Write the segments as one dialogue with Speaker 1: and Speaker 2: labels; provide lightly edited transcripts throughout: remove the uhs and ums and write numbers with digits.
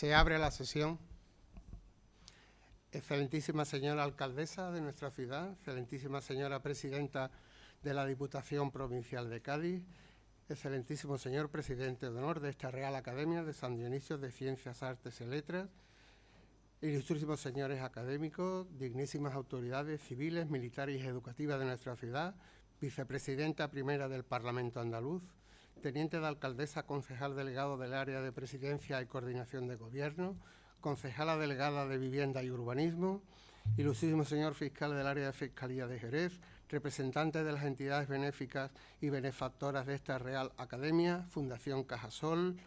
Speaker 1: Se abre la sesión. Excelentísima señora alcaldesa de nuestra ciudad, excelentísima señora presidenta de la Diputación Provincial de Cádiz, excelentísimo señor presidente de honor de esta Real Academia de San Dionisio de Ciencias, Artes y Letras, ilustrísimos señores académicos, dignísimas autoridades civiles, militares y educativas de nuestra ciudad, vicepresidenta primera del Parlamento andaluz, teniente de alcaldesa, concejal delegado del área de presidencia y coordinación de gobierno, concejala delegada de Vivienda y Urbanismo, ilustrísimo señor fiscal del área de Fiscalía de Jerez, representante de las entidades benéficas y benefactoras de esta Real Academia, Fundación Cajasol,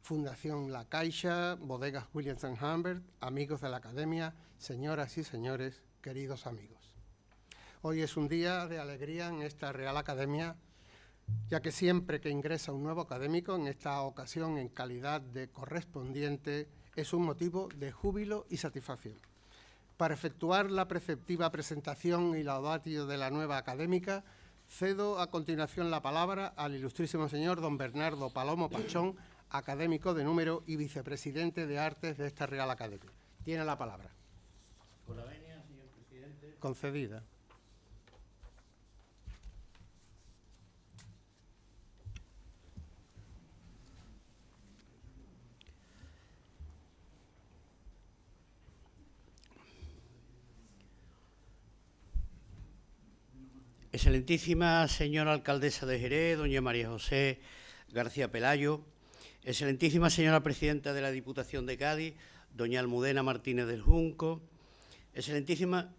Speaker 1: Fundación La Caixa, Bodegas Williams & Humbert, amigos de la Academia, señoras y señores, queridos amigos. Hoy es un día de alegría en esta Real Academia, ya que siempre que ingresa un nuevo académico, en esta ocasión en calidad de correspondiente, es un motivo de júbilo y satisfacción. Para efectuar la preceptiva presentación y laudatio de la nueva académica, cedo a continuación la palabra al ilustrísimo señor don Bernardo Palomo Pachón, académico de número y vicepresidente de Artes de esta Real Academia. Tiene la palabra.
Speaker 2: Con la venia, señor presidente.
Speaker 1: Concedida.
Speaker 2: Excelentísima señora alcaldesa de Jerez, doña María José García Pelayo, excelentísima señora presidenta de la Diputación de Cádiz, doña Almudena Martínez del Junco, excelentísima,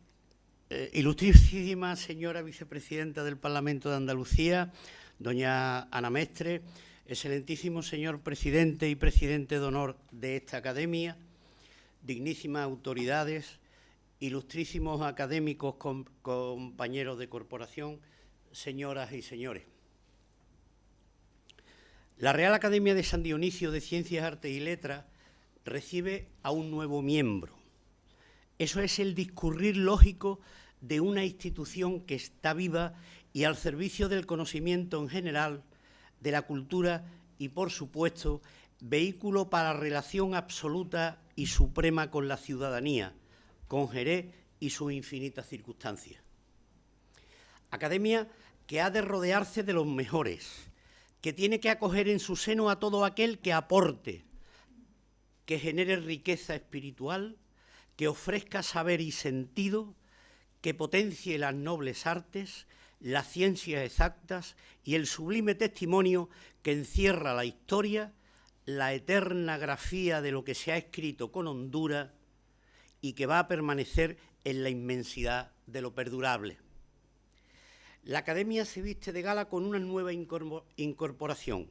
Speaker 2: ilustrísima señora vicepresidenta del Parlamento de Andalucía, doña Ana Mestre, excelentísimo señor presidente y presidente de honor de esta academia, dignísimas autoridades, ilustrísimos académicos, compañeros de corporación, señoras y señores. La Real Academia de San Dionisio de Ciencias, Artes y Letras recibe a un nuevo miembro. Eso es el discurrir lógico de una institución que está viva y al servicio del conocimiento en general, de la cultura y, por supuesto, vehículo para relación absoluta y suprema con la ciudadanía, con Jerez y sus infinitas circunstancias. Academia que ha de rodearse de los mejores, que tiene que acoger en su seno a todo aquel que aporte, que genere riqueza espiritual, que ofrezca saber y sentido, que potencie las nobles artes, las ciencias exactas y el sublime testimonio que encierra la historia, la eterna grafía de lo que se ha escrito con hondura y que va a permanecer en la inmensidad de lo perdurable. La Academia se viste de gala con una nueva incorporación,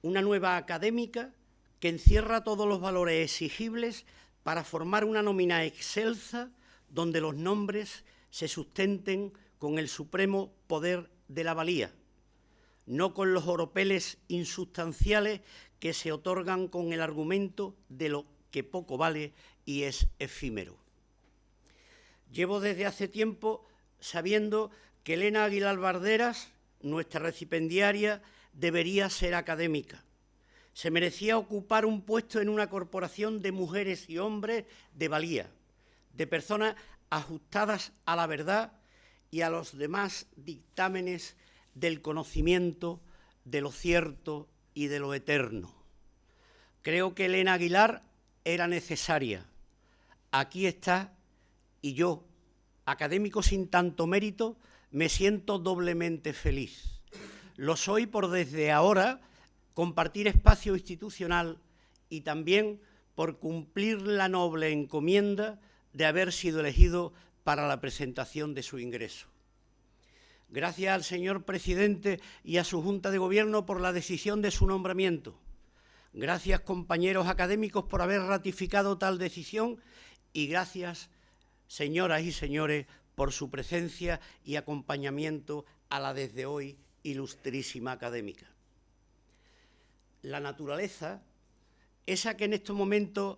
Speaker 2: una nueva académica que encierra todos los valores exigibles para formar una nómina excelsa donde los nombres se sustenten con el supremo poder de la valía, no con los oropeles insustanciales que se otorgan con el argumento de lo que poco vale y es efímero. Llevo desde hace tiempo sabiendo que Elena Aguilar Barderas, nuestra recipendiaria, debería ser académica. Se merecía ocupar un puesto en una corporación de mujeres y hombres de valía, de personas ajustadas a la verdad y a los demás dictámenes del conocimiento, de lo cierto y de lo eterno. Creo que Elena Aguilar era necesaria. Aquí está, y yo, académico sin tanto mérito, me siento doblemente feliz. Lo soy por desde ahora compartir espacio institucional y también por cumplir la noble encomienda de haber sido elegido para la presentación de su ingreso. Gracias al señor presidente y a su Junta de Gobierno por la decisión de su nombramiento. Gracias, compañeros académicos, por haber ratificado tal decisión y gracias, señoras y señores, por su presencia y acompañamiento a la desde hoy ilustrísima académica. La naturaleza, esa que en estos momentos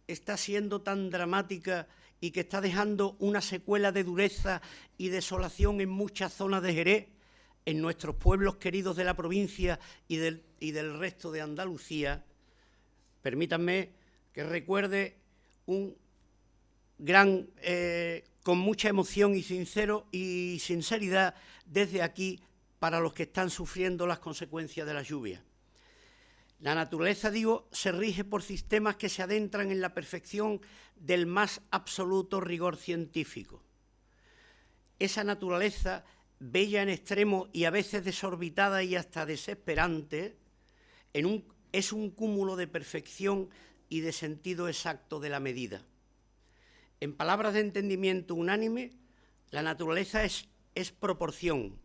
Speaker 2: está siendo tan dramática y que está dejando una secuela de dureza y desolación en muchas zonas de Jerez, en nuestros pueblos queridos de la provincia y del resto de Andalucía, permítanme que recuerde un gran, con mucha emoción y sinceridad desde aquí para los que están sufriendo las consecuencias de la lluvia. La naturaleza, digo, se rige por sistemas que se adentran en la perfección del más absoluto rigor científico. Esa naturaleza, bella en extremo y a veces desorbitada y hasta desesperante, es un cúmulo de perfección y de sentido exacto de la medida. En palabras de entendimiento unánime, la naturaleza es proporción,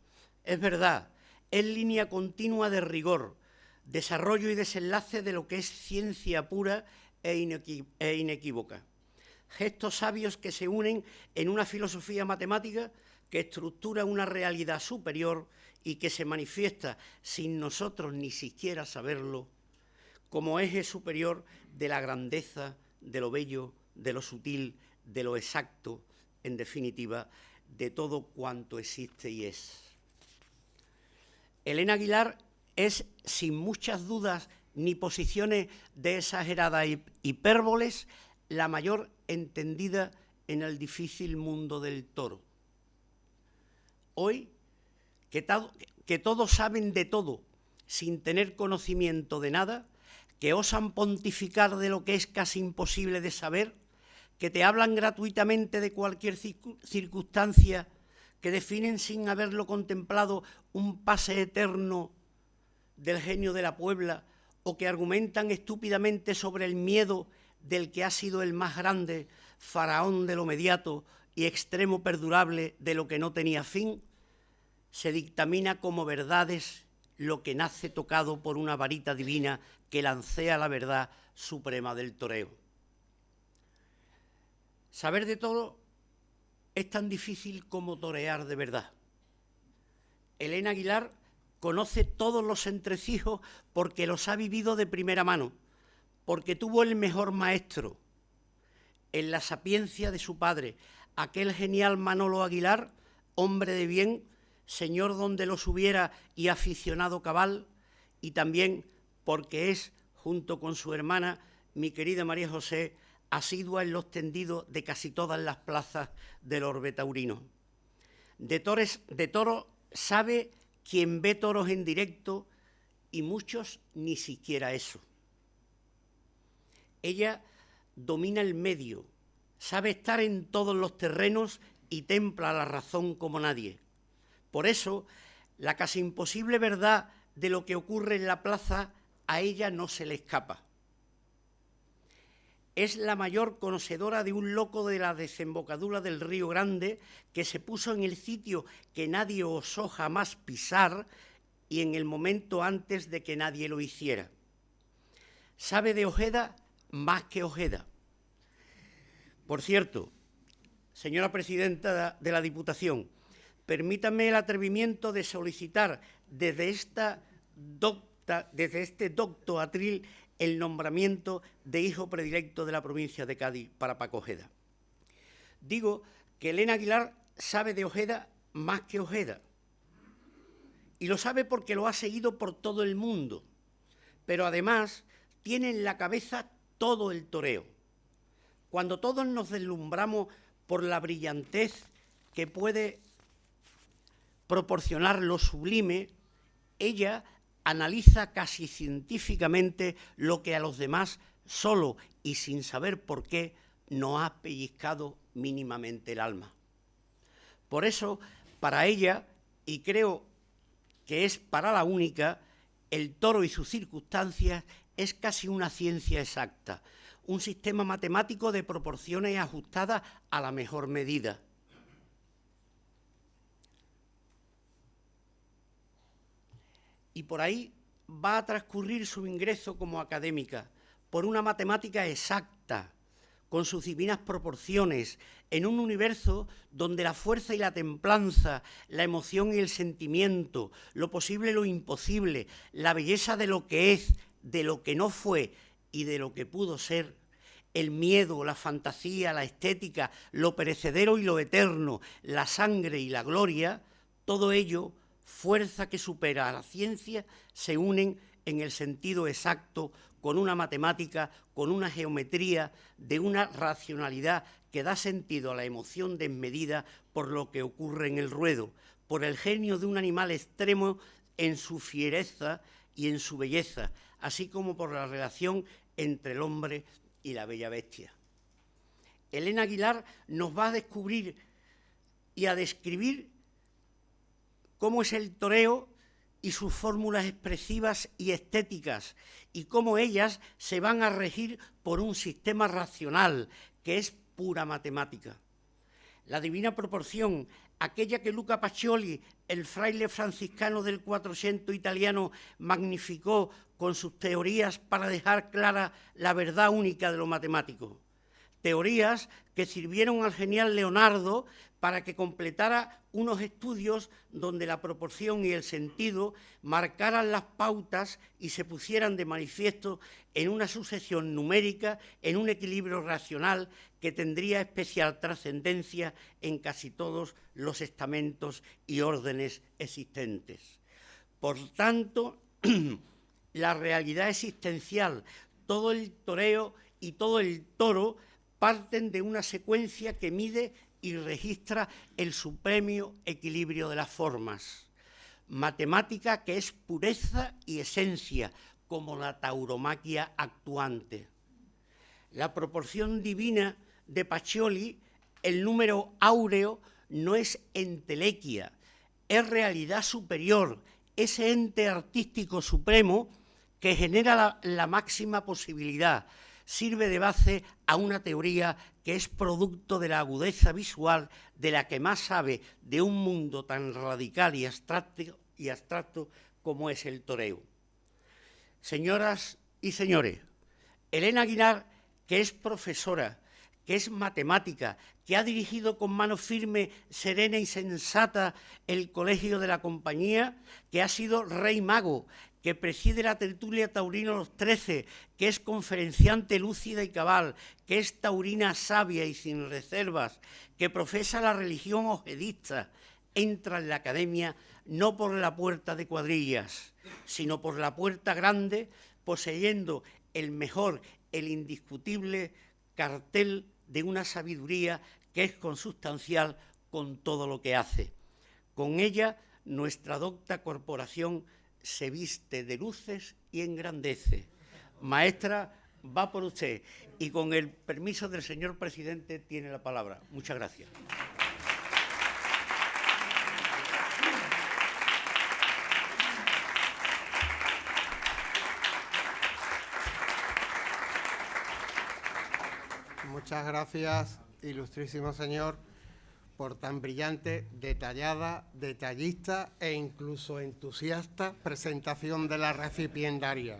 Speaker 2: es verdad, es línea continua de rigor, desarrollo y desenlace de lo que es ciencia pura e inequívoca. Gestos sabios que se unen en una filosofía matemática que estructura una realidad superior y que se manifiesta, sin nosotros ni siquiera saberlo, como eje superior de la grandeza, de lo bello, de lo sutil, de lo exacto, en definitiva, de todo cuanto existe y es. Elena Aguilar es, sin muchas dudas ni posiciones de exageradas hipérboles, la mayor entendida en el difícil mundo del toro. Hoy, que todos saben de todo, sin tener conocimiento de nada, que osan pontificar de lo que es casi imposible de saber, que te hablan gratuitamente de cualquier circunstancia, que definen sin haberlo contemplado un pase eterno del genio de la Puebla, o que argumentan estúpidamente sobre el miedo del que ha sido el más grande, faraón de lo mediato y extremo perdurable de lo que no tenía fin, se dictamina como verdades lo que nace tocado por una varita divina que lancea la verdad suprema del toreo. Saber de todo es tan difícil como torear de verdad. Elena Aguilar conoce todos los entresijos porque los ha vivido de primera mano, porque tuvo el mejor maestro en la sapiencia de su padre, aquel genial Manolo Aguilar, hombre de bien, señor donde los hubiera y aficionado cabal, y también porque es, junto con su hermana, mi querida María José, asidua en los tendidos de casi todas las plazas del orbe taurino. De toro sabe quien ve toros en directo y muchos ni siquiera eso. Ella domina el medio, sabe estar en todos los terrenos y templa la razón como nadie. Por eso, la casi imposible verdad de lo que ocurre en la plaza a ella no se le escapa. Es la mayor conocedora de un loco de la desembocadura del Río Grande que se puso en el sitio que nadie osó jamás pisar y en el momento antes de que nadie lo hiciera. Sabe de Ojeda más que Ojeda. Por cierto, señora presidenta de la Diputación, permítame el atrevimiento de solicitar desde este docto atril el nombramiento de hijo predilecto de la provincia de Cádiz para Paco Ojeda. Digo que Elena Aguilar sabe de Ojeda más que Ojeda, y lo sabe porque lo ha seguido por todo el mundo, pero además tiene en la cabeza todo el toreo. Cuando todos nos deslumbramos por la brillantez que puede proporcionar lo sublime, ella analiza casi científicamente lo que a los demás, solo y sin saber por qué, nos ha pellizcado mínimamente el alma. Por eso, para ella, y creo que es para la única, el toro y sus circunstancias es casi una ciencia exacta, un sistema matemático de proporciones ajustadas a la mejor medida. Y por ahí va a transcurrir su ingreso como académica, por una matemática exacta, con sus divinas proporciones, en un universo donde la fuerza y la templanza, la emoción y el sentimiento, lo posible y lo imposible, la belleza de lo que es, de lo que no fue y de lo que pudo ser, el miedo, la fantasía, la estética, lo perecedero y lo eterno, la sangre y la gloria, todo ello, fuerza que supera a la ciencia, se unen en el sentido exacto con una matemática, con una geometría, de una racionalidad que da sentido a la emoción desmedida por lo que ocurre en el ruedo, por el genio de un animal extremo en su fiereza y en su belleza, así como por la relación entre el hombre y la bella bestia. Elena Aguilar nos va a descubrir y a describir cómo es el toreo y sus fórmulas expresivas y estéticas, y cómo ellas se van a regir por un sistema racional, que es pura matemática. La divina proporción, aquella que Luca Pacioli, el fraile franciscano del Quattrocento italiano, magnificó con sus teorías para dejar clara la verdad única de lo matemático. Teorías que sirvieron al genial Leonardo para que completara unos estudios donde la proporción y el sentido marcaran las pautas y se pusieran de manifiesto en una sucesión numérica, en un equilibrio racional que tendría especial trascendencia en casi todos los estamentos y órdenes existentes. Por tanto, la realidad existencial, todo el toreo y todo el toro parten de una secuencia que mide y registra el supremo equilibrio de las formas. Matemática que es pureza y esencia, como la tauromaquia actuante. La proporción divina de Pacioli, el número áureo, no es entelequia, es realidad superior, ese ente artístico supremo que genera la máxima posibilidad, sirve de base a una teoría que es producto de la agudeza visual de la que más sabe de un mundo tan radical y abstracto como es el toreo. Señoras y señores, Elena Aguilar, que es profesora, que es matemática, que ha dirigido con mano firme, serena y sensata el Colegio de la Compañía, que ha sido rey mago, que preside la tertulia taurina los 13, que es conferenciante lúcida y cabal, que es taurina sabia y sin reservas, que profesa la religión ojedista, entra en la academia no por la puerta de cuadrillas, sino por la puerta grande, poseyendo el mejor, el indiscutible cartel de una sabiduría que es consustancial con todo lo que hace. Con ella, nuestra docta corporación se viste de luces y engrandece. Maestra, va por usted, y con el permiso del señor presidente tiene la palabra. Muchas gracias.
Speaker 1: Muchas gracias, ilustrísimo señor, por tan brillante, detallada, detallista e incluso entusiasta presentación de la recipiendaria.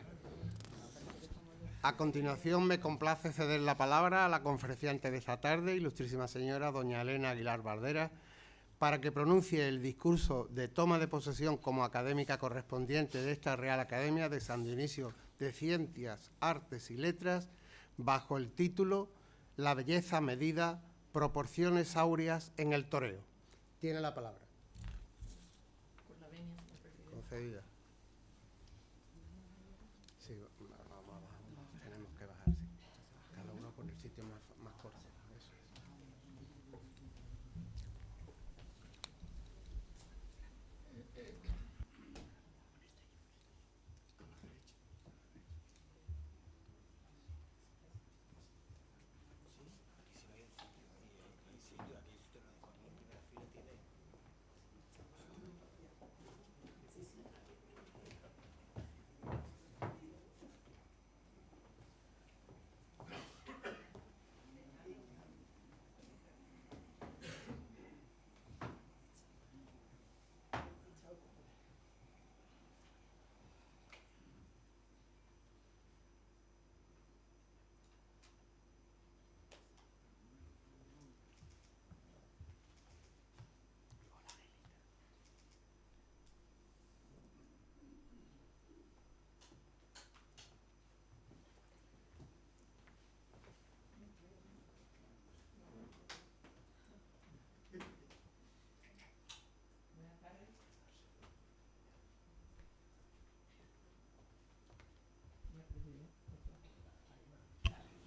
Speaker 1: A continuación, me complace ceder la palabra a la conferenciante de esta tarde, ilustrísima señora doña Elena Aguilar Bardera, para que pronuncie el discurso de toma de posesión como académica correspondiente de esta Real Academia de San Dionisio de Ciencias, Artes y Letras, bajo el título La belleza medida, proporciones áureas en el toreo. Tiene la palabra.
Speaker 3: Con la venia, señor presidente.
Speaker 1: Concedida. Sí, vamos, tenemos que bajar, sí. Cada uno con el sitio más corto. Eso es.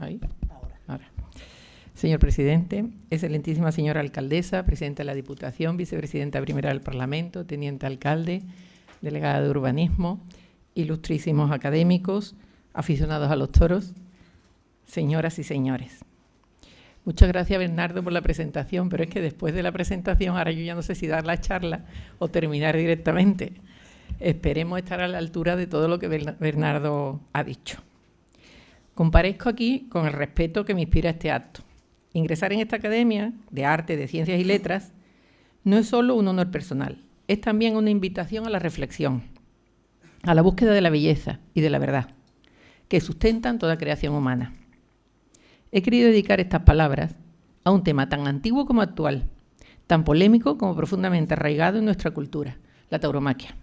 Speaker 4: ¿Ahí? Ahora. Señor presidente, excelentísima señora alcaldesa, presidenta de la Diputación, vicepresidenta primera del Parlamento, teniente alcalde, delegada de urbanismo, ilustrísimos académicos, aficionados a los toros, señoras y señores. Muchas gracias, Bernardo, por la presentación, pero es que después de la presentación, ahora yo ya no sé si dar la charla o terminar directamente. Esperemos estar a la altura de todo lo que Bernardo ha dicho. Comparezco aquí con el respeto que me inspira este acto. Ingresar en esta Academia de Arte, de Ciencias y Letras no es solo un honor personal, es también una invitación a la reflexión, a la búsqueda de la belleza y de la verdad, que sustentan toda creación humana. He querido dedicar estas palabras a un tema tan antiguo como actual, tan polémico como profundamente arraigado en nuestra cultura, la tauromaquia.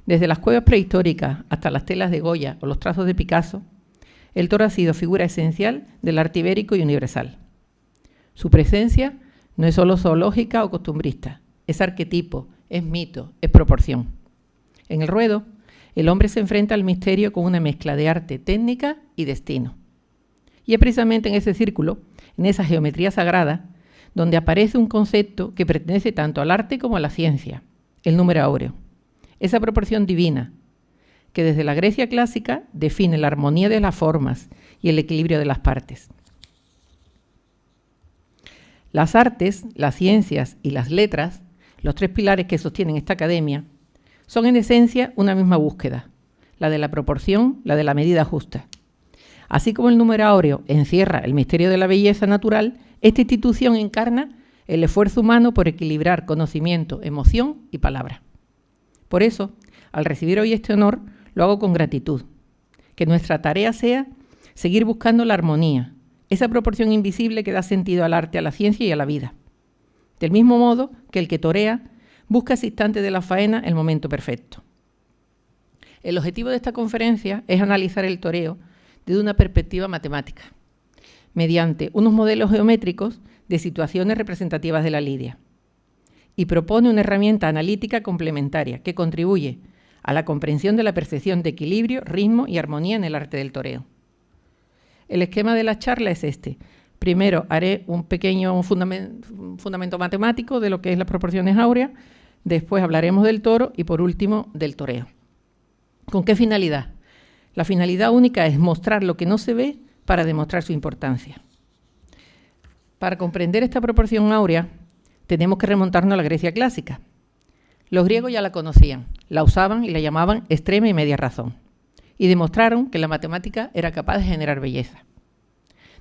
Speaker 4: Desde las cuevas prehistóricas hasta las telas de Goya o los trazos de Picasso, el toro ha sido figura esencial del arte ibérico y universal. Su presencia no es solo zoológica o costumbrista, es arquetipo, es mito, es proporción. En el ruedo, el hombre se enfrenta al misterio con una mezcla de arte, técnica y destino. Y es precisamente en ese círculo, en esa geometría sagrada, donde aparece un concepto que pertenece tanto al arte como a la ciencia, el número áureo. Esa proporción divina, que desde la Grecia clásica define la armonía de las formas y el equilibrio de las partes. Las artes, las ciencias y las letras, los tres pilares que sostienen esta academia, son en esencia una misma búsqueda, la de la proporción, la de la medida justa. Así como el número áureo encierra el misterio de la belleza natural, esta institución encarna el esfuerzo humano por equilibrar conocimiento, emoción y palabra. Por eso, al recibir hoy este honor, lo hago con gratitud. Que nuestra tarea sea seguir buscando la armonía, esa proporción invisible que da sentido al arte, a la ciencia y a la vida. Del mismo modo que el que torea busca ese instante de la faena el momento perfecto. El objetivo de esta conferencia es analizar el toreo desde una perspectiva matemática, mediante unos modelos geométricos de situaciones representativas de la lidia, y propone una herramienta analítica complementaria que contribuye a la comprensión de la percepción de equilibrio, ritmo y armonía en el arte del toreo. El esquema de la charla es este. Primero haré un pequeño fundamento matemático de lo que es las proporciones áureas, después hablaremos del toro y por último del toreo. ¿Con qué finalidad? La finalidad única es mostrar lo que no se ve para demostrar su importancia. Para comprender esta proporción áurea tenemos que remontarnos a la Grecia clásica. Los griegos ya la conocían, la usaban y la llamaban extrema y media razón, y demostraron que la matemática era capaz de generar belleza.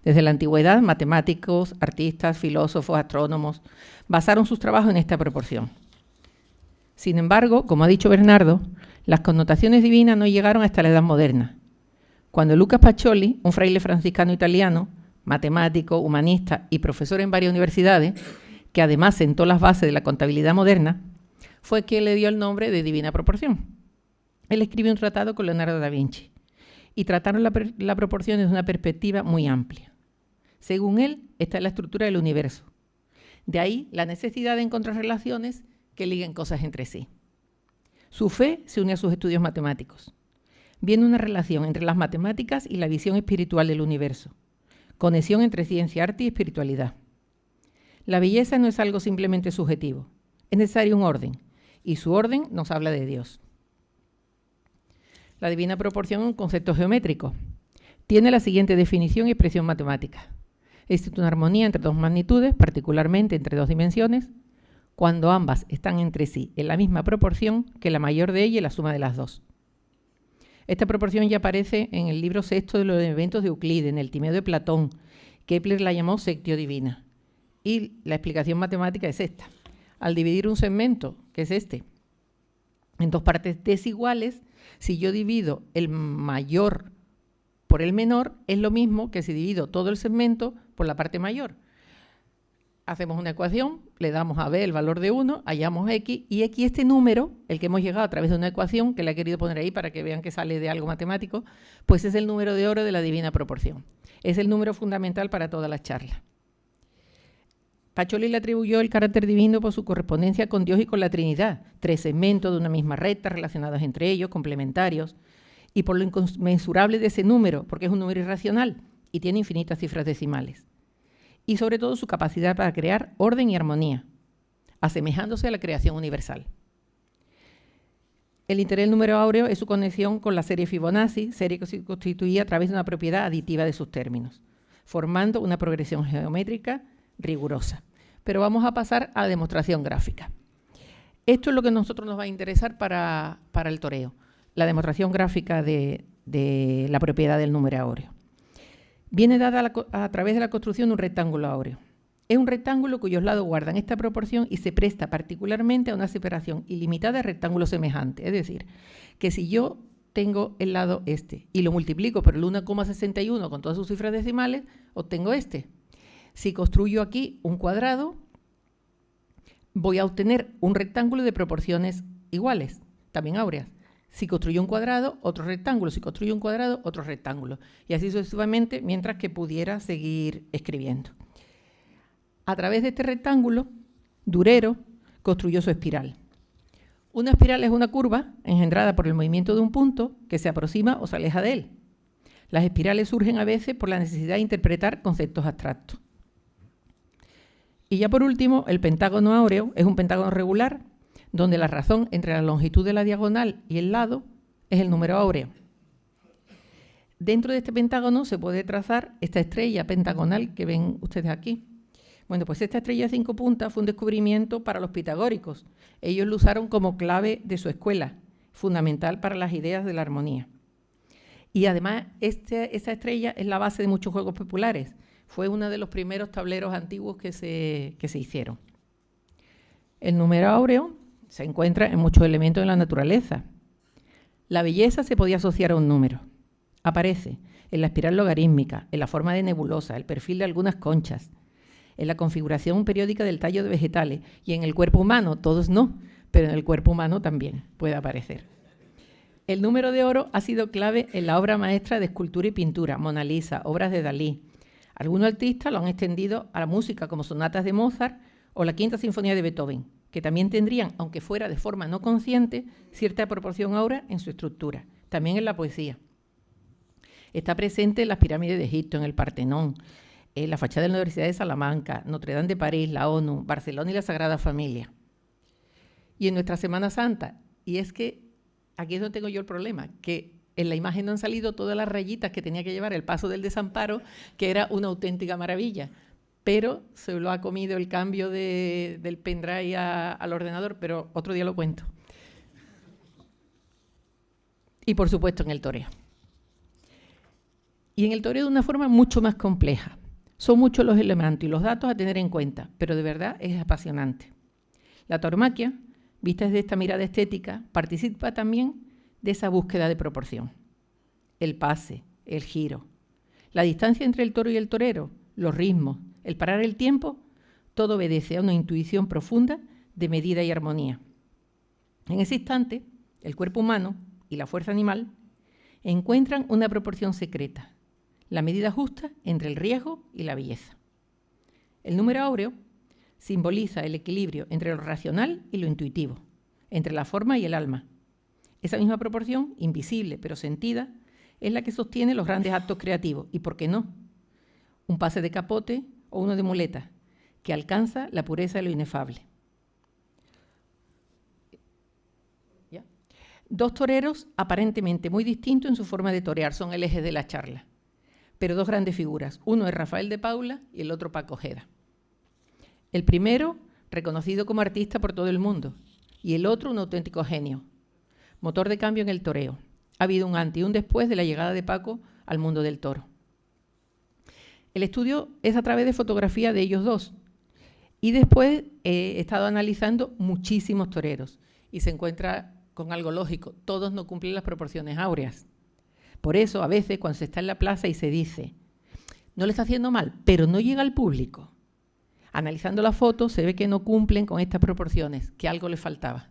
Speaker 4: Desde la antigüedad, matemáticos, artistas, filósofos, astrónomos basaron sus trabajos en esta proporción. Sin embargo, como ha dicho Bernardo, las connotaciones divinas no llegaron hasta la Edad Moderna, cuando Luca Pacioli, un fraile franciscano italiano, matemático, humanista y profesor en varias universidades, que además sentó las bases de la contabilidad moderna, fue quien le dio el nombre de Divina Proporción. Él escribió un tratado con Leonardo da Vinci y trataron la proporción desde una perspectiva muy amplia. Según él, esta es la estructura del universo. De ahí la necesidad de encontrar relaciones que liguen cosas entre sí. Su fe se une a sus estudios matemáticos. Viene una relación entre las matemáticas y la visión espiritual del universo, conexión entre ciencia, arte y espiritualidad. La belleza no es algo simplemente subjetivo, es necesario un orden, y su orden nos habla de Dios. La divina proporción es un concepto geométrico. Tiene la siguiente definición y expresión matemática. Existe una armonía entre dos magnitudes, particularmente entre dos dimensiones, cuando ambas están entre sí en la misma proporción que la mayor de ellas es la suma de las dos. Esta proporción ya aparece en el libro sexto de los eventos de Euclides, en el Timeo de Platón. Kepler la llamó sectio divina. Y la explicación matemática es esta. Al dividir un segmento, que es este, en dos partes desiguales, si yo divido el mayor por el menor, es lo mismo que si divido todo el segmento por la parte mayor. Hacemos una ecuación, le damos a b el valor de 1, hallamos x, y x, este número, el que hemos llegado a través de una ecuación, que le he querido poner ahí para que vean que sale de algo matemático, pues es el número de oro de la divina proporción. Es el número fundamental para todas las charlas. Pacioli le atribuyó el carácter divino por su correspondencia con Dios y con la Trinidad, tres segmentos de una misma recta relacionados entre ellos, complementarios, y por lo inconmensurable de ese número, porque es un número irracional, y tiene infinitas cifras decimales. Y sobre todo su capacidad para crear orden y armonía, asemejándose a la creación universal. El interés del número áureo es su conexión con la serie Fibonacci, serie que se constituía a través de una propiedad aditiva de sus términos, formando una progresión geométrica rigurosa. Pero vamos a pasar a la demostración gráfica. Esto es lo que a nosotros nos va a interesar para el toreo, la demostración gráfica de la propiedad del número áureo. Viene dada a través de la construcción de un rectángulo áureo. Es un rectángulo cuyos lados guardan esta proporción y se presta particularmente a una separación ilimitada de rectángulos semejantes. Es decir, que si yo tengo el lado este y lo multiplico por el 1,61 con todas sus cifras decimales, obtengo este. Si construyo aquí un cuadrado, voy a obtener un rectángulo de proporciones iguales, también áureas. Si construyo un cuadrado, otro rectángulo. Si construyo un cuadrado, otro rectángulo. Y así sucesivamente, mientras que pudiera seguir escribiendo. A través de este rectángulo, Durero construyó su espiral. Una espiral es una curva engendrada por el movimiento de un punto que se aproxima o se aleja de él. Las espirales surgen a veces por la necesidad de interpretar conceptos abstractos. Y ya por último, el pentágono áureo es un pentágono regular, donde la razón entre la longitud de la diagonal y el lado es el número áureo. Dentro de este pentágono se puede trazar esta estrella pentagonal que ven ustedes aquí. Bueno, pues esta estrella de 5 puntas fue un descubrimiento para los pitagóricos. Ellos lo usaron como clave de su escuela, fundamental para las ideas de la armonía. Y además, esta estrella es la base de muchos juegos populares. Fue uno de los primeros tableros antiguos que se hicieron. El número áureo se encuentra en muchos elementos de la naturaleza. La belleza se podía asociar a un número. Aparece en la espiral logarítmica, en la forma de nebulosa, el perfil de algunas conchas, en la configuración periódica del tallo de vegetales y en el cuerpo humano, todos no, pero en el cuerpo humano también puede aparecer. El número de oro ha sido clave en la obra maestra de escultura y pintura, Mona Lisa, obras de Dalí. Algunos artistas lo han extendido a la música, como sonatas de Mozart o la Quinta Sinfonía de Beethoven, que también tendrían, aunque fuera de forma no consciente, cierta proporción áurea en su estructura, también en la poesía. Está presente en las pirámides de Egipto, en el Partenón, en la fachada de la Universidad de Salamanca, Notre Dame de París, la ONU, Barcelona y la Sagrada Familia. Y en nuestra Semana Santa, y es que aquí es donde tengo yo el problema, que en la imagen no han salido todas las rayitas que tenía que llevar el paso del desamparo, que era una auténtica maravilla, pero se lo ha comido el cambio del pendrive al ordenador, pero otro día lo cuento. Y por supuesto en el toreo. Y en el toreo de una forma mucho más compleja. Son muchos los elementos y los datos a tener en cuenta, pero de verdad es apasionante. La tauromaquia, vista desde esta mirada estética, participa también de esa búsqueda de proporción. El pase, el giro, la distancia entre el toro y el torero, los ritmos, el parar el tiempo, todo obedece a una intuición profunda de medida y armonía. En ese instante, el cuerpo humano y la fuerza animal encuentran una proporción secreta, la medida justa entre el riesgo y la belleza. El número áureo simboliza el equilibrio entre lo racional y lo intuitivo, entre la forma y el alma. Esa misma proporción, invisible pero sentida, es la que sostiene los grandes actos creativos y, ¿por qué no?, un pase de capote o uno de muleta, que alcanza la pureza de lo inefable. ¿Ya? Dos toreros aparentemente muy distintos en su forma de torear son el eje de la charla, pero dos grandes figuras. Uno es Rafael de Paula y el otro Paco Ojeda. El primero, reconocido como artista por todo el mundo, y el otro un auténtico genio, motor de cambio en el toreo. Ha habido un antes y un después de la llegada de Paco al mundo del toro. El estudio es a través de fotografía de ellos dos. Y después he estado analizando muchísimos toreros y se encuentra con algo lógico. Todos no cumplen las proporciones áureas. Por eso, a veces, cuando se está en la plaza y se dice, no le está haciendo mal, pero no llega al público. Analizando la foto, se ve que no cumplen con estas proporciones, que algo les faltaba.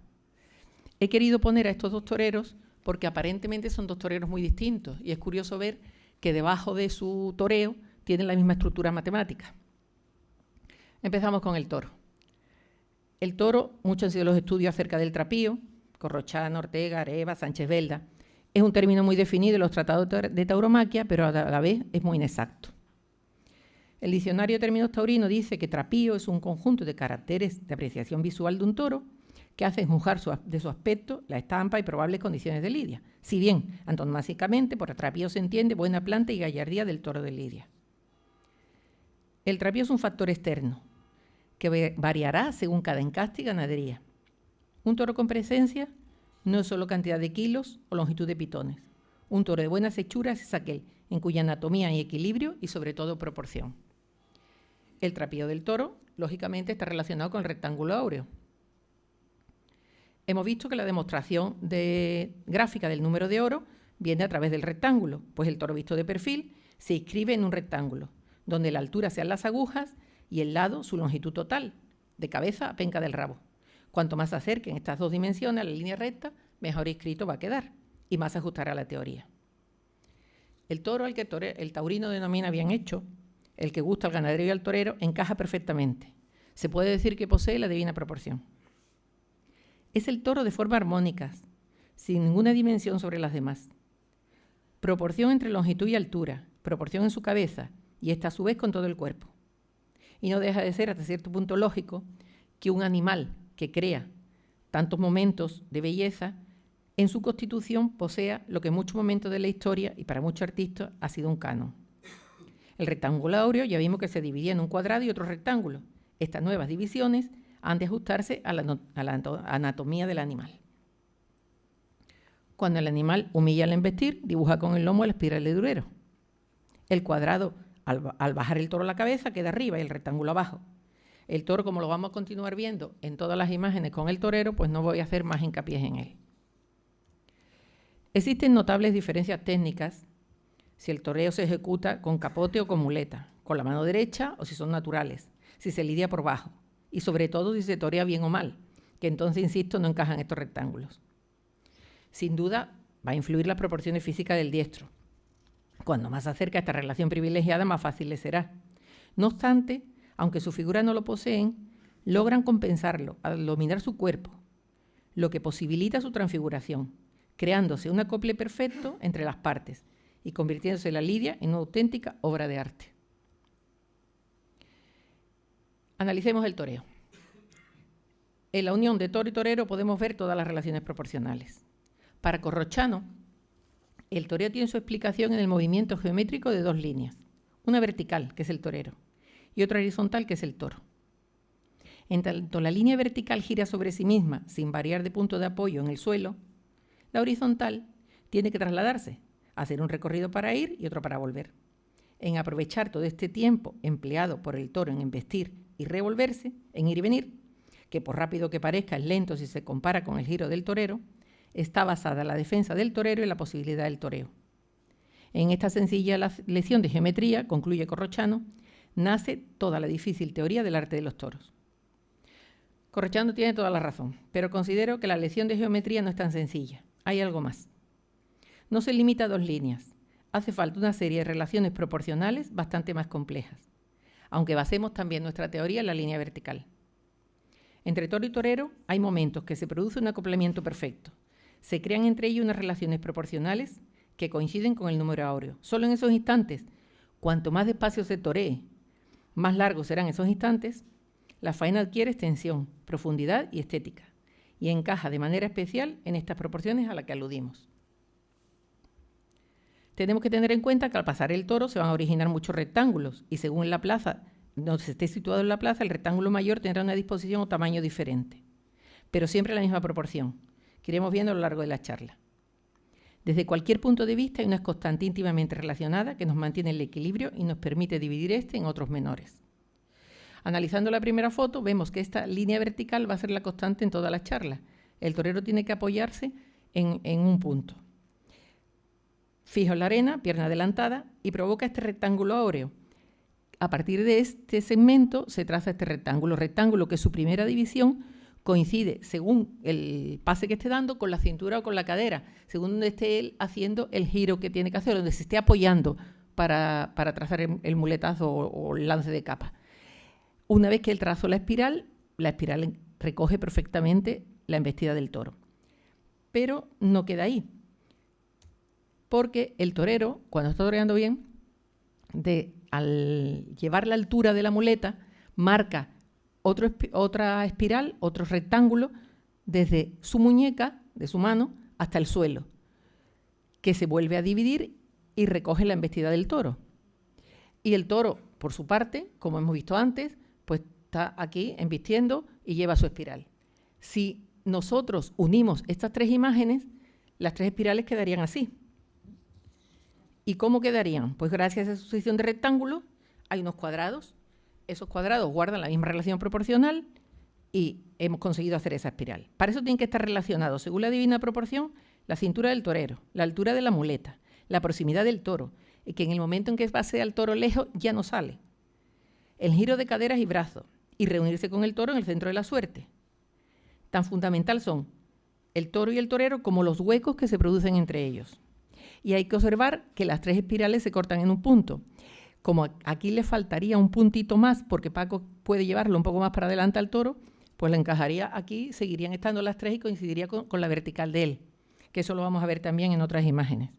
Speaker 4: He querido poner a estos dos toreros porque aparentemente son dos toreros muy distintos y es curioso ver que debajo de su toreo tienen la misma estructura matemática. Empezamos con el toro. El toro, muchos han sido los estudios acerca del trapío, Corrochano, Ortega, Areva, Sánchez Belda, Es un término muy definido en los tratados de tauromaquia, pero a la vez es muy inexacto. El diccionario de términos taurinos dice que trapío es un conjunto de caracteres de apreciación visual de un toro que hacen juzgar de su aspecto, la estampa y probables condiciones de lidia. Si bien, antonomásicamente, por trapío se entiende buena planta y gallardía del toro de lidia. El trapío es un factor externo que variará según cada encaste y ganadería. Un toro con presencia no es solo cantidad de kilos o longitud de pitones. Un toro de buenas hechuras es aquel en cuya anatomía hay equilibrio y sobre todo proporción. El trapío del toro, lógicamente, está relacionado con el rectángulo áureo. Hemos visto que la demostración gráfica del número de oro viene a través del rectángulo, pues el toro visto de perfil se inscribe en un rectángulo, donde la altura sean las agujas y el lado su longitud total, de cabeza a penca del rabo. Cuanto más se acerquen estas dos dimensiones a la línea recta, mejor inscrito va a quedar y más se ajustará la teoría. El toro al que el taurino denomina bien hecho, el que gusta al ganadero y al torero, encaja perfectamente. Se puede decir que posee la divina proporción. Es el toro de forma armónicas, sin ninguna dimensión sobre las demás. Proporción entre longitud y altura, proporción en su cabeza y esta a su vez con todo el cuerpo. Y no deja de ser hasta cierto punto lógico que un animal que crea tantos momentos de belleza en su constitución posea lo que en muchos momentos de la historia y para muchos artistas ha sido un canon. El rectángulo áureo ya vimos que se dividía en un cuadrado y otro rectángulo. Estas nuevas divisiones han de ajustarse a la anatomía del animal. Cuando el animal humilla al embestir, dibuja con el lomo la espiral de durero. El cuadrado, al bajar el toro la cabeza, queda arriba y el rectángulo abajo. El toro, como lo vamos a continuar viendo en todas las imágenes con el torero, pues no voy a hacer más hincapié en él. Existen notables diferencias técnicas si el toreo se ejecuta con capote o con muleta, con la mano derecha o si son naturales, si se lidia por bajo y sobre todo si se torea bien o mal, que entonces, insisto, no encajan estos rectángulos. Sin duda va a influir las proporciones físicas del diestro. Cuando más se acerca a esta relación privilegiada, más fácil le será. No obstante, aunque su figura no lo poseen, logran compensarlo al dominar su cuerpo, lo que posibilita su transfiguración, creándose un acople perfecto entre las partes y convirtiéndose la lidia en una auténtica obra de arte. Analicemos el toreo. En la unión de toro y torero podemos ver todas las relaciones proporcionales. Para Corrochano, el toreo tiene su explicación en el movimiento geométrico de dos líneas, una vertical, que es el torero, y otra horizontal, que es el toro. En tanto la línea vertical gira sobre sí misma sin variar de punto de apoyo en el suelo, la horizontal tiene que trasladarse, hacer un recorrido para ir y otro para volver. En aprovechar todo este tiempo empleado por el toro en embestir y revolverse, en ir y venir, que por rápido que parezca es lento si se compara con el giro del torero, está basada la defensa del torero y la posibilidad del toreo. En esta sencilla lección de geometría, concluye Corrochano, nace toda la difícil teoría del arte de los toros. Corrochano tiene toda la razón, pero considero que la lección de geometría no es tan sencilla. Hay algo más. No se limita a dos líneas. Hace falta una serie de relaciones proporcionales bastante más complejas, aunque basemos también nuestra teoría en la línea vertical. Entre toro y torero hay momentos que se produce un acoplamiento perfecto. Se crean entre ellos unas relaciones proporcionales que coinciden con el número áureo. Solo en esos instantes, cuanto más despacio se toree, más largos serán esos instantes, la faena adquiere extensión, profundidad y estética, y encaja de manera especial en estas proporciones a las que aludimos. Tenemos que tener en cuenta que al pasar el toro se van a originar muchos rectángulos, y según la plaza, donde se esté situado en la plaza, el rectángulo mayor tendrá una disposición o tamaño diferente, pero siempre la misma proporción, que iremos viendo a lo largo de la charla. Desde cualquier punto de vista hay una constante íntimamente relacionada que nos mantiene el equilibrio y nos permite dividir este en otros menores. Analizando la primera foto, vemos que esta línea vertical va a ser la constante en todas las charlas. El torero tiene que apoyarse en un punto. Fijo en la arena, pierna adelantada, y provoca este rectángulo áureo. A partir de este segmento se traza este rectángulo que su primera división coincide, según el pase que esté dando, con la cintura o con la cadera, según donde esté él haciendo el giro que tiene que hacer, donde se esté apoyando para trazar el muletazo o el lance de capa. Una vez que él trazó la espiral recoge perfectamente la embestida del toro. Pero no queda ahí. porque el torero, cuando está toreando bien, al llevar la altura de la muleta, marca otra espiral, otro rectángulo, desde su muñeca, de su mano, hasta el suelo, que se vuelve a dividir y recoge la embestida del toro. Y el toro, por su parte, como hemos visto antes, pues está aquí embistiendo y lleva su espiral. Si nosotros unimos estas tres imágenes, las tres espirales quedarían así. ¿Y cómo quedarían? Pues gracias a esa sucesión de rectángulos hay unos cuadrados. Esos cuadrados guardan la misma relación proporcional y hemos conseguido hacer esa espiral. Para eso tienen que estar relacionados, según la divina proporción, la cintura del torero, la altura de la muleta, la proximidad del toro, y que en el momento en que pase al toro lejos ya no sale. El giro de caderas y brazos, y reunirse con el toro en el centro de la suerte. Tan fundamental son el toro y el torero como los huecos que se producen entre ellos. Y hay que observar que las tres espirales se cortan en un punto. Como aquí le faltaría un puntito más, porque Paco puede llevarlo un poco más para adelante al toro, pues le encajaría aquí, seguirían estando las tres y coincidiría con la vertical de él, que eso lo vamos a ver también en otras imágenes.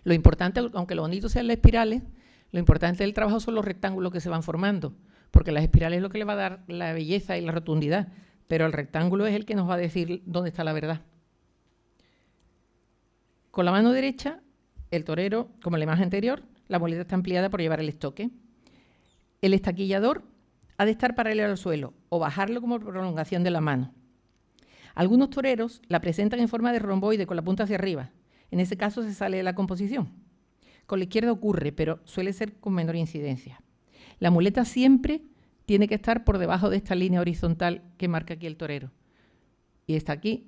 Speaker 4: Lo importante, aunque lo bonito sean las espirales, lo importante del trabajo son los rectángulos que se van formando, porque las espirales es lo que le va a dar la belleza y la rotundidad, pero el rectángulo es el que nos va a decir dónde está la verdad. Con la mano derecha, el torero, como en la imagen anterior, la muleta está ampliada por llevar el estoque. El estaquillador ha de estar paralelo al suelo o bajarlo como prolongación de la mano. Algunos toreros la presentan en forma de romboide con la punta hacia arriba. En ese caso se sale de la composición. Con la izquierda ocurre, pero suele ser con menor incidencia. La muleta siempre tiene que estar por debajo de esta línea horizontal que marca aquí el torero. Y está aquí.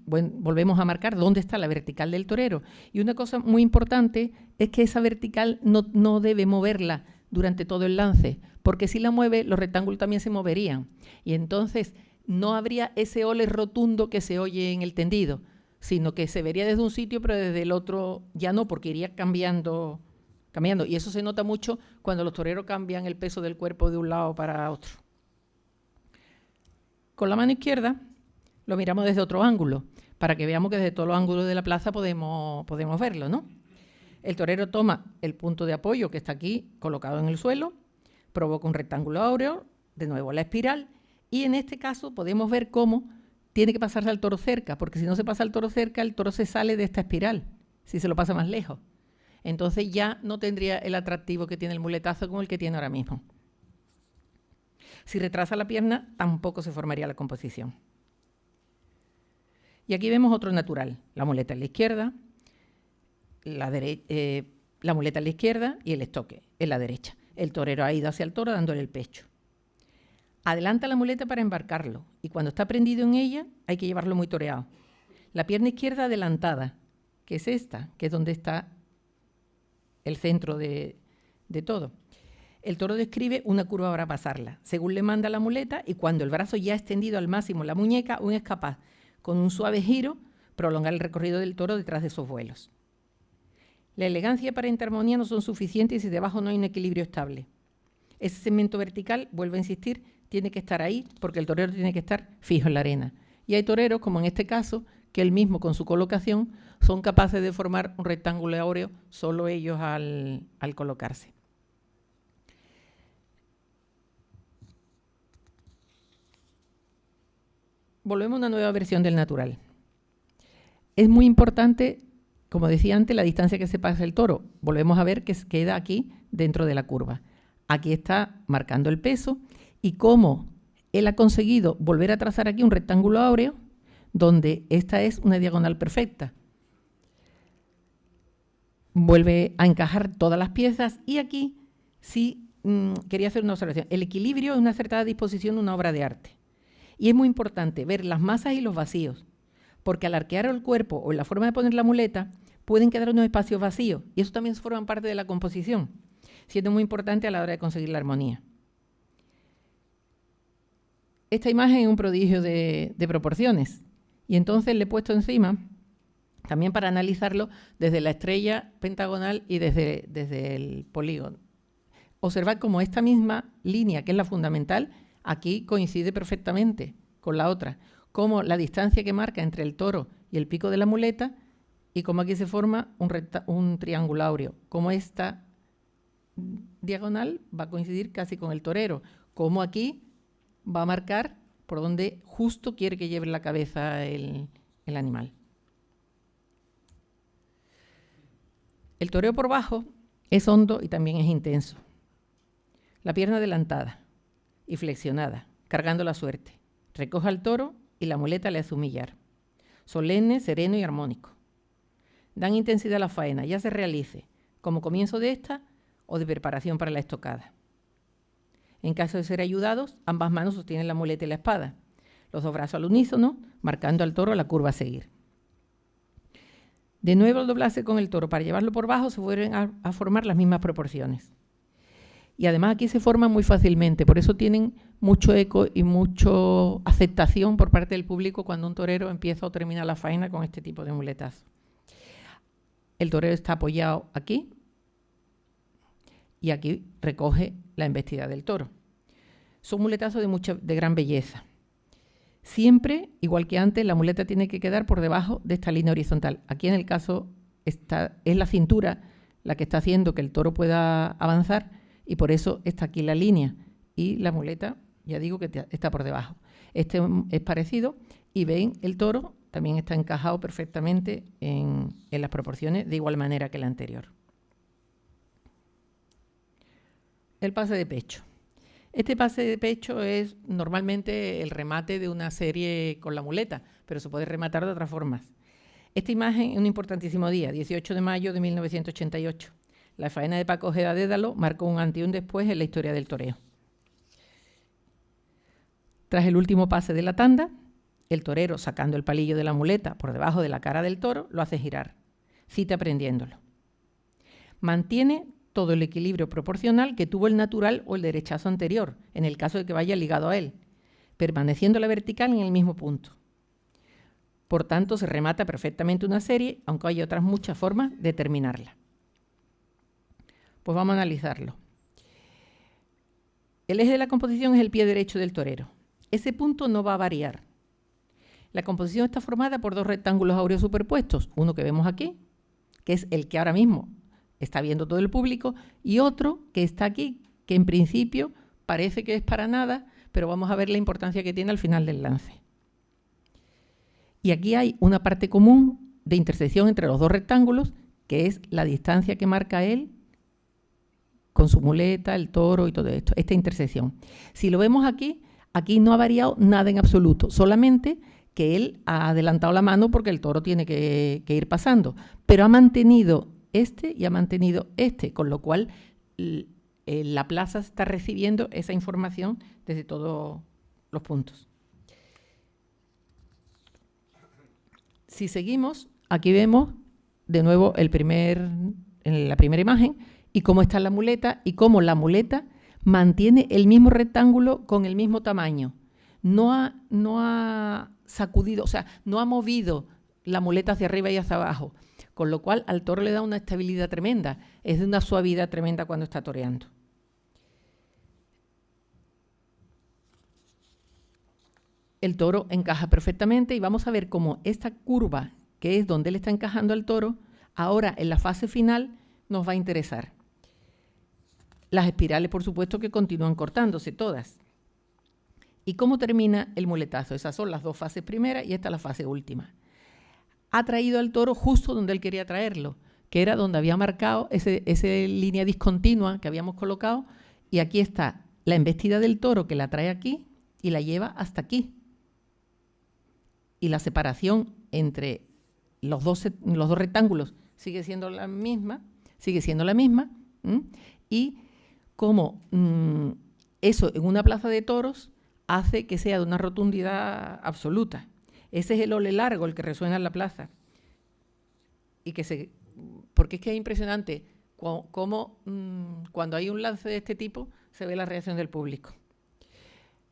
Speaker 4: Bueno, volvemos a marcar dónde está la vertical del torero. Y una cosa muy importante es que esa vertical no debe moverla durante todo el lance, porque si la mueve, los rectángulos también se moverían. Y entonces no habría ese ole rotundo que se oye en el tendido, sino que se vería desde un sitio, pero desde el otro ya no, porque iría cambiando. Y eso se nota mucho cuando los toreros cambian el peso del cuerpo de un lado para otro. Con la mano izquierda lo miramos desde otro ángulo, para que veamos que desde todos los ángulos de la plaza podemos verlo, ¿no? El torero toma el punto de apoyo que está aquí colocado en el suelo, provoca un rectángulo áureo, de nuevo la espiral, y en este caso podemos ver cómo tiene que pasarse al toro cerca, porque si no se pasa al toro cerca, el toro se sale de esta espiral, si se lo pasa más lejos. Entonces ya no tendría el atractivo que tiene el muletazo como el que tiene ahora mismo. Si retrasa la pierna, tampoco se formaría la composición. Y aquí vemos otro natural, la muleta en la izquierda, la muleta en la izquierda y el estoque en la derecha. El torero ha ido hacia el toro dándole el pecho. Adelanta la muleta para embarcarlo y cuando está prendido en ella hay que llevarlo muy toreado. La pierna izquierda adelantada, que es esta, que es donde está el centro de todo. El toro describe una curva para pasarla, según le manda la muleta, y cuando el brazo ya ha extendido al máximo la muñeca, aún es capaz, con un suave giro, prolongar el recorrido del toro detrás de esos vuelos. La elegancia y aparente armonía no son suficientes si debajo no hay un equilibrio estable. Ese segmento vertical, vuelvo a insistir, tiene que estar ahí porque el torero tiene que estar fijo en la arena. Y hay toreros, como en este caso, que él mismo con su colocación son capaces de formar un rectángulo áureo solo ellos al colocarse. Volvemos a una nueva versión del natural. Es muy importante, como decía antes, la distancia que se pasa el toro. Volvemos a ver que queda aquí dentro de la curva. Aquí está marcando el peso y cómo él ha conseguido volver a trazar aquí un rectángulo áureo donde esta es una diagonal perfecta. Vuelve a encajar todas las piezas y aquí sí quería hacer una observación. El equilibrio es una acertada disposición de una obra de arte. Y es muy importante ver las masas y los vacíos, porque al arquear el cuerpo o en la forma de poner la muleta pueden quedar unos espacios vacíos y eso también forman parte de la composición, siendo muy importante a la hora de conseguir la armonía. Esta imagen es un prodigio de proporciones y entonces le he puesto encima también para analizarlo desde la estrella pentagonal y desde el polígono. Observad cómo esta misma línea, que es la fundamental, aquí coincide perfectamente con la otra, cómo la distancia que marca entre el toro y el pico de la muleta y cómo aquí se forma un triángulo áureo, cómo esta diagonal va a coincidir casi con el torero, cómo aquí va a marcar por donde justo quiere que lleve la cabeza el animal. El toreo por bajo es hondo y también es intenso. La pierna adelantada y flexionada, cargando la suerte. Recoge al toro y la muleta le hace humillar. Solemne, sereno y armónico. Dan intensidad a la faena, ya se realice, como comienzo de esta o de preparación para la estocada. En caso de ser ayudados, ambas manos sostienen la muleta y la espada, los dos brazos al unísono, marcando al toro la curva a seguir. De nuevo, al doblarse con el toro para llevarlo por bajo, se vuelven a formar las mismas proporciones. Y además aquí se forman muy fácilmente, por eso tienen mucho eco y mucha aceptación por parte del público cuando un torero empieza o termina la faena con este tipo de muletas. El torero está apoyado aquí y aquí recoge la embestida del toro. Son muletazos de gran belleza. Siempre, igual que antes, la muleta tiene que quedar por debajo de esta línea horizontal. Aquí en el caso es la cintura la que está haciendo que el toro pueda avanzar y por eso está aquí la línea. Y la muleta, ya digo que está por debajo. Este es parecido y ven, el toro también está encajado perfectamente en las proporciones de igual manera que el anterior. El pase de pecho. Este pase de pecho es normalmente el remate de una serie con la muleta, pero se puede rematar de otras formas. Esta imagen es un importantísimo día, 18 de mayo de 1988. La faena de Paco Ojeda Dédalo marcó un antes y un después en la historia del toreo. Tras el último pase de la tanda, el torero, sacando el palillo de la muleta por debajo de la cara del toro, lo hace girar, cita prendiéndolo. Mantiene todo el equilibrio proporcional que tuvo el natural o el derechazo anterior, en el caso de que vaya ligado a él, permaneciendo la vertical en el mismo punto. Por tanto, se remata perfectamente una serie, aunque hay otras muchas formas de terminarla. Pues vamos a analizarlo. El eje de la composición es el pie derecho del torero. Ese punto no va a variar. La composición está formada por dos rectángulos áureos superpuestos, uno que vemos aquí, que es el que ahora mismo está viendo todo el público, y otro que está aquí, que en principio parece que es para nada, pero vamos a ver la importancia que tiene al final del lance. Y aquí hay una parte común de intersección entre los dos rectángulos, que es la distancia que marca él con su muleta, el toro y todo esto, esta intersección. Si lo vemos aquí, aquí no ha variado nada en absoluto, solamente que él ha adelantado la mano porque el toro tiene que ir pasando, pero ha mantenido este y ha mantenido este, con lo cual la plaza está recibiendo esa información desde todos los puntos. Si seguimos, aquí vemos de nuevo en la primera imagen y cómo está la muleta y cómo la muleta mantiene el mismo rectángulo con el mismo tamaño. No ha sacudido, o sea, no ha movido la muleta hacia arriba y hacia abajo, con lo cual al toro le da una estabilidad tremenda, es de una suavidad tremenda cuando está toreando. El toro encaja perfectamente y vamos a ver cómo esta curva, que es donde él está encajando al toro, ahora en la fase final nos va a interesar. Las espirales, por supuesto, que continúan cortándose todas. ¿Y cómo termina el muletazo? Esas son las dos fases primeras y esta es la fase última. Ha traído al toro justo donde él quería traerlo, que era donde había marcado esa línea discontinua que habíamos colocado, y aquí está la embestida del toro que la trae aquí y la lleva hasta aquí. Y la separación entre los dos rectángulos sigue siendo la misma, y como eso en una plaza de toros hace que sea de una rotundidad absoluta. Ese es el ole largo el que resuena en la plaza. Porque es que es impresionante cómo cuando hay un lance de este tipo se ve la reacción del público.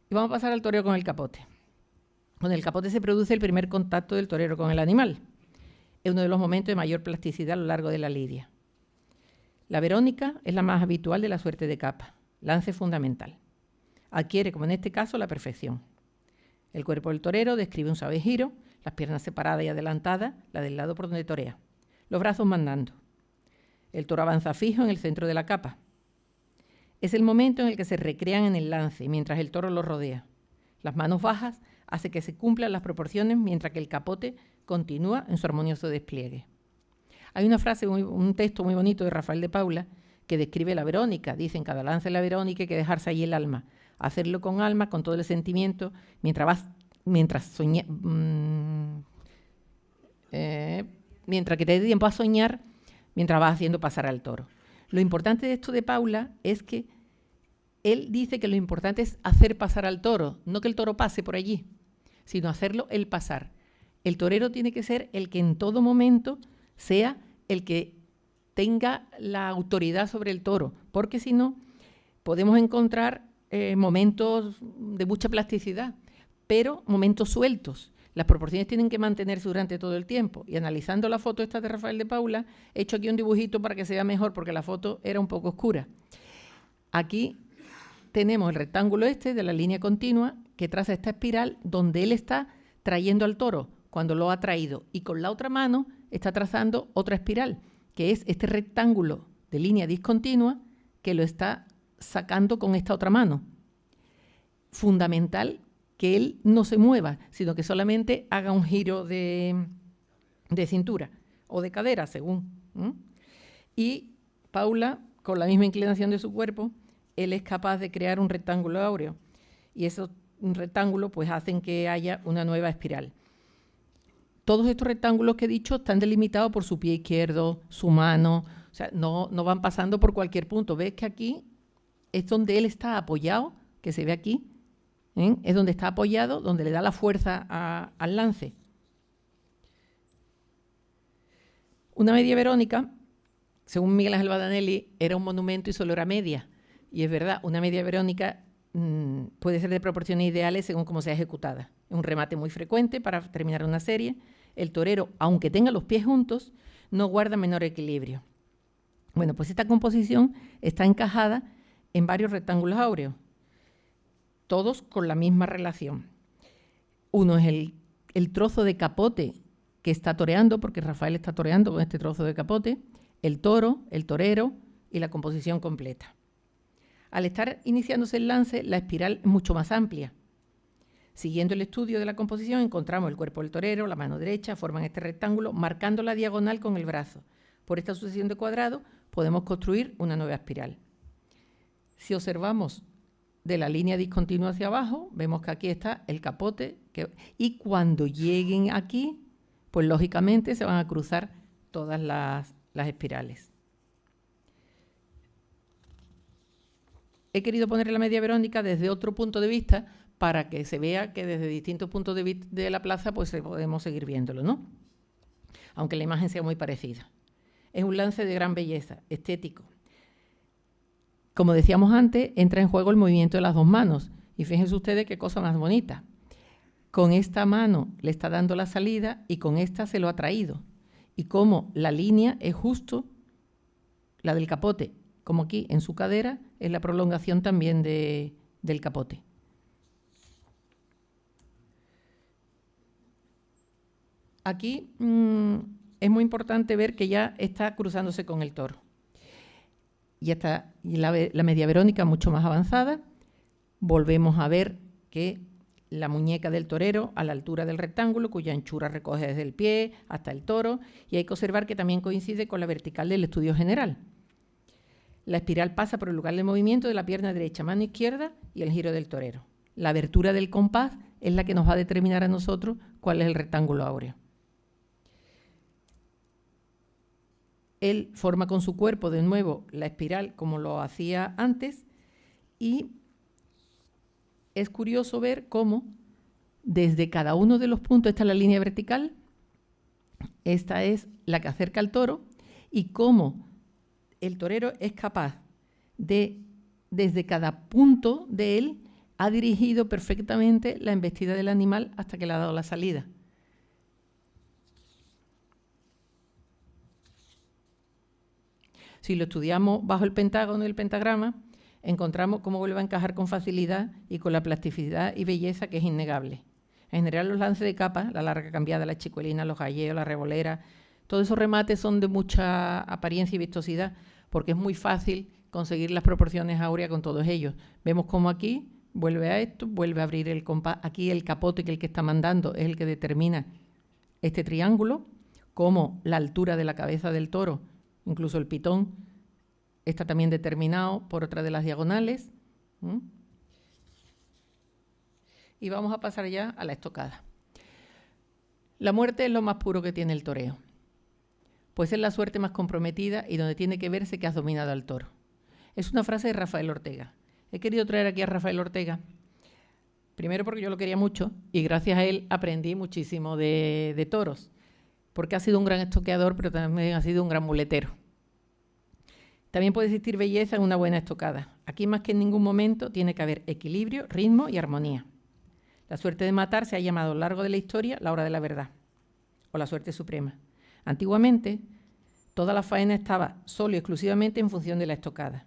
Speaker 4: Y vamos a pasar al toreo con el capote. Con el capote se produce el primer contacto del torero con el animal. Es uno de los momentos de mayor plasticidad a lo largo de la lidia. La Verónica es la más habitual de la suerte de capa, lance fundamental. Adquiere, como en este caso, la perfección. El cuerpo del torero describe un suave giro, las piernas separadas y adelantadas, la del lado por donde torea. Los brazos mandando. El toro avanza fijo en el centro de la capa. Es el momento en el que se recrean en el lance, mientras el toro lo rodea. Las manos bajas hacen que se cumplan las proporciones, mientras que el capote continúa en su armonioso despliegue. Hay una frase, un texto muy bonito de Rafael de Paula que describe la Verónica. Dice, en cada lance de la Verónica hay que dejarse allí el alma, hacerlo con alma, con todo el sentimiento, mientras que te dé tiempo a soñar, mientras vas haciendo pasar al toro. Lo importante de esto de Paula es que él dice que lo importante es hacer pasar al toro, no que el toro pase por allí, sino hacerlo él pasar. El torero tiene que ser el que en todo momento sea el que tenga la autoridad sobre el toro, porque si no, podemos encontrar momentos de mucha plasticidad, pero momentos sueltos. Las proporciones tienen que mantenerse durante todo el tiempo. Y analizando la foto esta de Rafael de Paula, he hecho aquí un dibujito para que se vea mejor, porque la foto era un poco oscura. Aquí tenemos el rectángulo este de la línea continua que traza esta espiral donde él está trayendo al toro cuando lo ha traído, y con la otra mano está trazando otra espiral, que es este rectángulo de línea discontinua que lo está sacando con esta otra mano. Fundamental que él no se mueva, sino que solamente haga un giro de cintura o de cadera, según. Y Paula, con la misma inclinación de su cuerpo, él es capaz de crear un rectángulo áureo. Y esos rectángulos pues hacen que haya una nueva espiral. Todos estos rectángulos que he dicho están delimitados por su pie izquierdo, su mano, o sea, no van pasando por cualquier punto. ¿Ves que aquí es donde él está apoyado, que se ve aquí? Es donde está apoyado, donde le da la fuerza al lance. Una media verónica, según Miguel Ángel Badanelli, era un monumento y solo era media. Y es verdad, una media verónica puede ser de proporciones ideales según cómo sea ejecutada. Es un remate muy frecuente para terminar una serie. El torero, aunque tenga los pies juntos, no guarda menor equilibrio. Bueno, pues esta composición está encajada en varios rectángulos áureos, todos con la misma relación. Uno es el trozo de capote que está toreando, porque Rafael está toreando con este trozo de capote, el toro, el torero y la composición completa. Al estar iniciándose el lance, la espiral es mucho más amplia. Siguiendo el estudio de la composición, encontramos el cuerpo del torero, la mano derecha, forman este rectángulo, marcando la diagonal con el brazo. Por esta sucesión de cuadrados podemos construir una nueva espiral. Si observamos de la línea discontinua hacia abajo, vemos que aquí está el capote, y cuando lleguen aquí, pues lógicamente se van a cruzar todas las espirales. He querido poner la media verónica desde otro punto de vista para que se vea que desde distintos puntos de vista de la plaza pues podemos seguir viéndolo, ¿no? Aunque la imagen sea muy parecida. Es un lance de gran belleza, estético. Como decíamos antes, entra en juego el movimiento de las dos manos. Y fíjense ustedes qué cosa más bonita. Con esta mano le está dando la salida y con esta se lo ha traído. Y como la línea es justo la del capote, como aquí en su cadera, es la prolongación también del capote. Aquí es muy importante ver que ya está cruzándose con el toro. Ya está la media verónica mucho más avanzada. Volvemos a ver que la muñeca del torero a la altura del rectángulo, cuya anchura recoge desde el pie hasta el toro, y hay que observar que también coincide con la vertical del estudio general. La espiral pasa por el lugar de movimiento de la pierna derecha, mano izquierda y el giro del torero. La abertura del compás es la que nos va a determinar a nosotros cuál es el rectángulo áureo. Él forma con su cuerpo de nuevo la espiral como lo hacía antes, y es curioso ver cómo desde cada uno de los puntos, esta es la línea vertical, esta es la que acerca al toro, y cómo el torero es capaz de, desde cada punto de él, ha dirigido perfectamente la embestida del animal hasta que le ha dado la salida. Si lo estudiamos bajo el pentágono y el pentagrama, encontramos cómo vuelve a encajar con facilidad y con la plasticidad y belleza que es innegable. En general, los lances de capa, la larga cambiada, la chicuelina, los galleos, la revolera, Todos esos remates son de mucha apariencia y vistosidad, porque es muy fácil conseguir las proporciones áureas con todos ellos. Vemos como aquí vuelve a esto, vuelve a abrir el compás. Aquí el capote, que el que está mandando es el que determina este triángulo, como la altura de la cabeza del toro, incluso el pitón, está también determinado por otra de las diagonales. Y vamos a pasar ya a la estocada. La muerte es lo más puro que tiene el toreo, pues es la suerte más comprometida y donde tiene que verse que has dominado al toro. Es una frase de Rafael Ortega. He querido traer aquí a Rafael Ortega, primero porque yo lo quería mucho y gracias a él aprendí muchísimo de toros, porque ha sido un gran estoqueador, pero también ha sido un gran muletero. También puede existir belleza en una buena estocada. Aquí más que en ningún momento tiene que haber equilibrio, ritmo y armonía. La suerte de matar se ha llamado a lo largo de la historia la hora de la verdad, o la suerte suprema. Antiguamente, toda la faena estaba solo y exclusivamente en función de la estocada.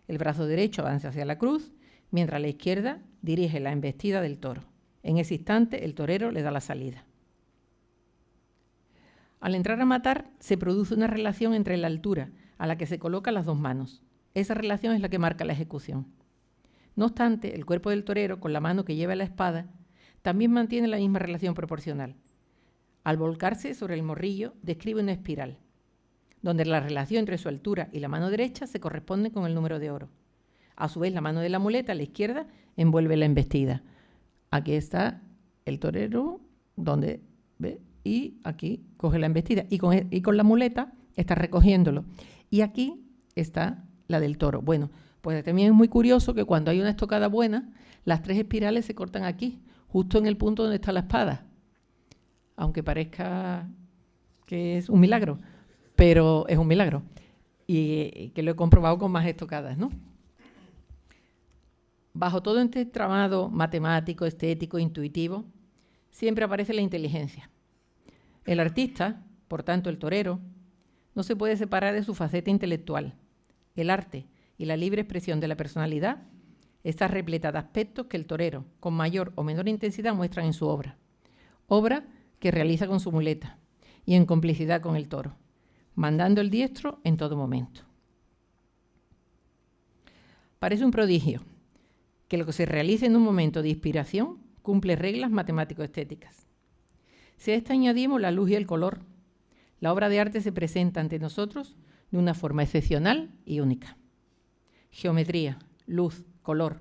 Speaker 4: El brazo derecho avanza hacia la cruz, mientras la izquierda dirige la embestida del toro. En ese instante, el torero le da la salida. Al entrar a matar, se produce una relación entre la altura a la que se colocan las dos manos. Esa relación es la que marca la ejecución. No obstante, el cuerpo del torero, con la mano que lleva la espada, también mantiene la misma relación proporcional. Al volcarse sobre el morrillo, describe una espiral, donde la relación entre su altura y la mano derecha se corresponde con el número de oro. A su vez, la mano de la muleta, a la izquierda, envuelve la embestida. Aquí está el torero, donde ve, y aquí coge la embestida. Y con la muleta está recogiéndolo. Y aquí está la del toro. Bueno, pues también es muy curioso que cuando hay una estocada buena, las tres espirales se cortan aquí, justo en el punto donde está la espada. Aunque parezca que es un milagro, pero es un milagro. Y que lo he comprobado con más estocadas, ¿no? Bajo todo este entramado matemático, estético, intuitivo, siempre aparece la inteligencia. El artista, por tanto el torero, no se puede separar de su faceta intelectual. El arte y la libre expresión de la personalidad está repleta de aspectos que el torero, con mayor o menor intensidad, muestran en su obra. Obra que realiza con su muleta y en complicidad con el toro, mandando el diestro en todo momento. Parece un prodigio que lo que se realice en un momento de inspiración cumple reglas matemático-estéticas. Si a esto añadimos la luz y el color, la obra de arte se presenta ante nosotros de una forma excepcional y única. Geometría, luz, color